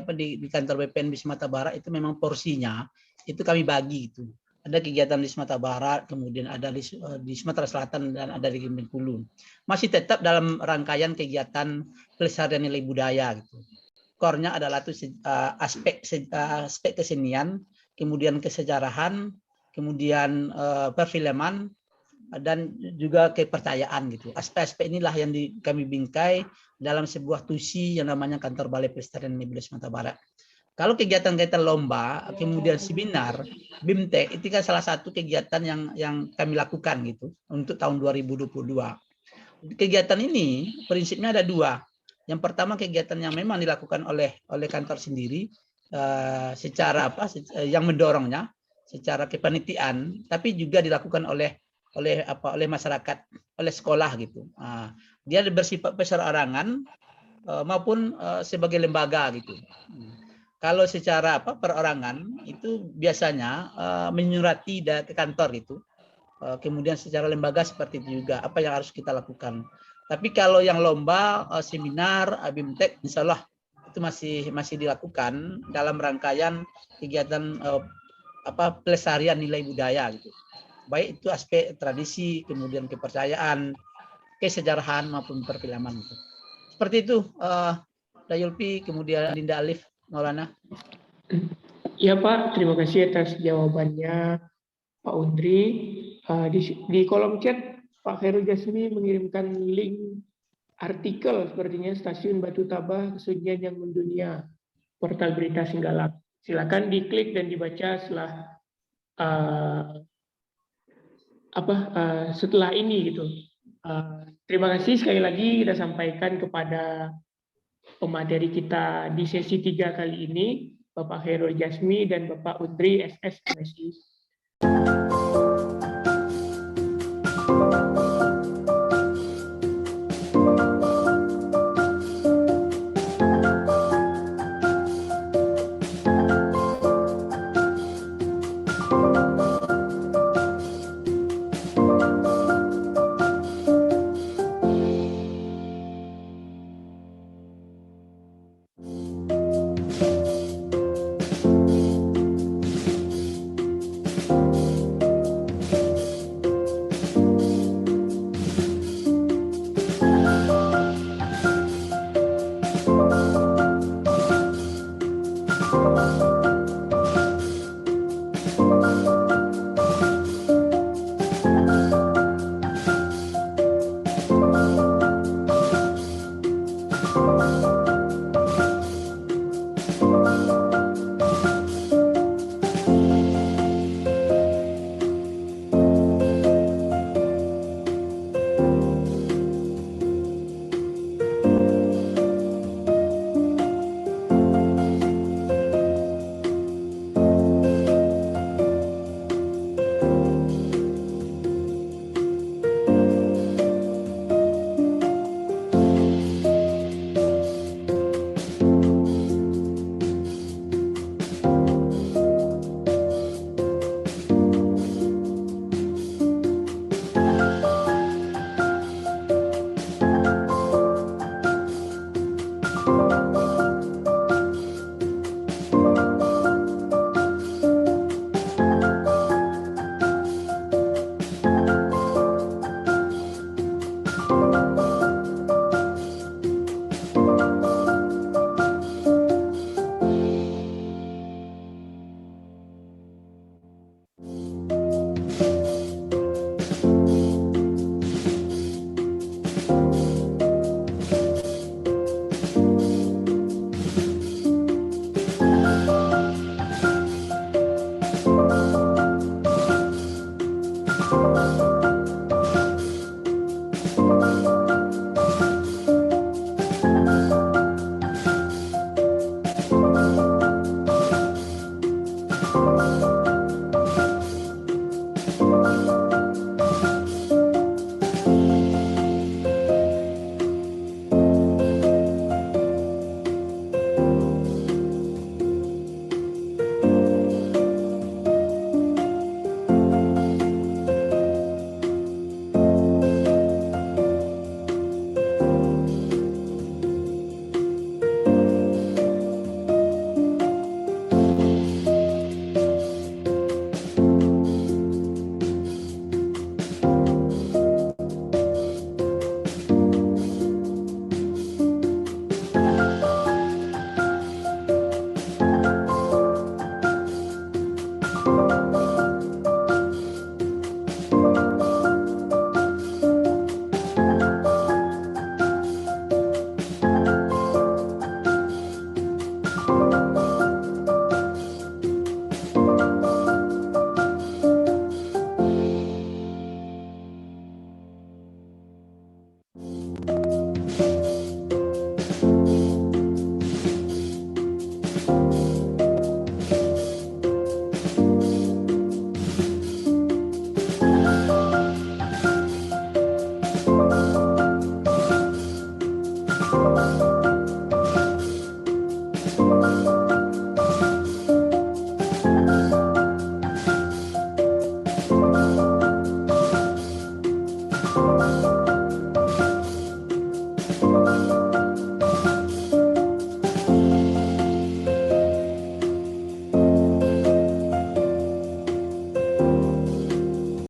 kantor BPN di Sumatera Barat itu memang porsinya itu kami bagi itu. Ada kegiatan di Sumatera Barat, kemudian ada di Sumatera Selatan dan ada di Bengkulu. Masih tetap dalam rangkaian kegiatan pelestarian nilai budaya gitu. Core-nya adalah tuh aspek kesenian, kemudian kesejarahan, kemudian perfilman, dan juga kepercayaan gitu. Aspek-aspek inilah yang kami bingkai dalam sebuah TUSI yang namanya Kantor Balai Pelestarian Nilai Budaya Sumatera Barat. Kalau kegiatan-kegiatan lomba, kemudian seminar, BIMTEK itu kan salah satu kegiatan yang kami lakukan gitu untuk tahun 2022. Kegiatan ini prinsipnya ada dua. Yang pertama kegiatan yang memang dilakukan oleh kantor sendiri secara yang mendorongnya secara kepanitiaan, tapi juga dilakukan oleh masyarakat, oleh sekolah gitu. Dia bersifat perseorangan maupun sebagai lembaga gitu. Kalau secara perorangan itu biasanya menyurati ke kantor gitu. Kemudian secara lembaga seperti itu juga apa yang harus kita lakukan. Tapi kalau yang lomba, seminar, BIMTEK, insya Allah itu masih dilakukan dalam rangkaian kegiatan pelestarian nilai budaya gitu. Baik itu aspek tradisi, kemudian kepercayaan, kesejarahan maupun perfilman itu. Seperti itu, Dayulpi, kemudian Dinda Alif, Maulana. Ya Pak, terima kasih atas jawabannya Pak Undri. Di kolom chat Pak Khairul Jasmi mengirimkan link artikel sepertinya Stasiun Batu Tabah Kesunyian yang Mendunia, portal berita Singgalang. Silakan diklik dan dibaca setelah ini gitu. Terima kasih sekali lagi kita sampaikan kepada pemateri kita di sesi 3 kali ini, Bapak Khairul Jasmi dan Bapak Undri SS MSI.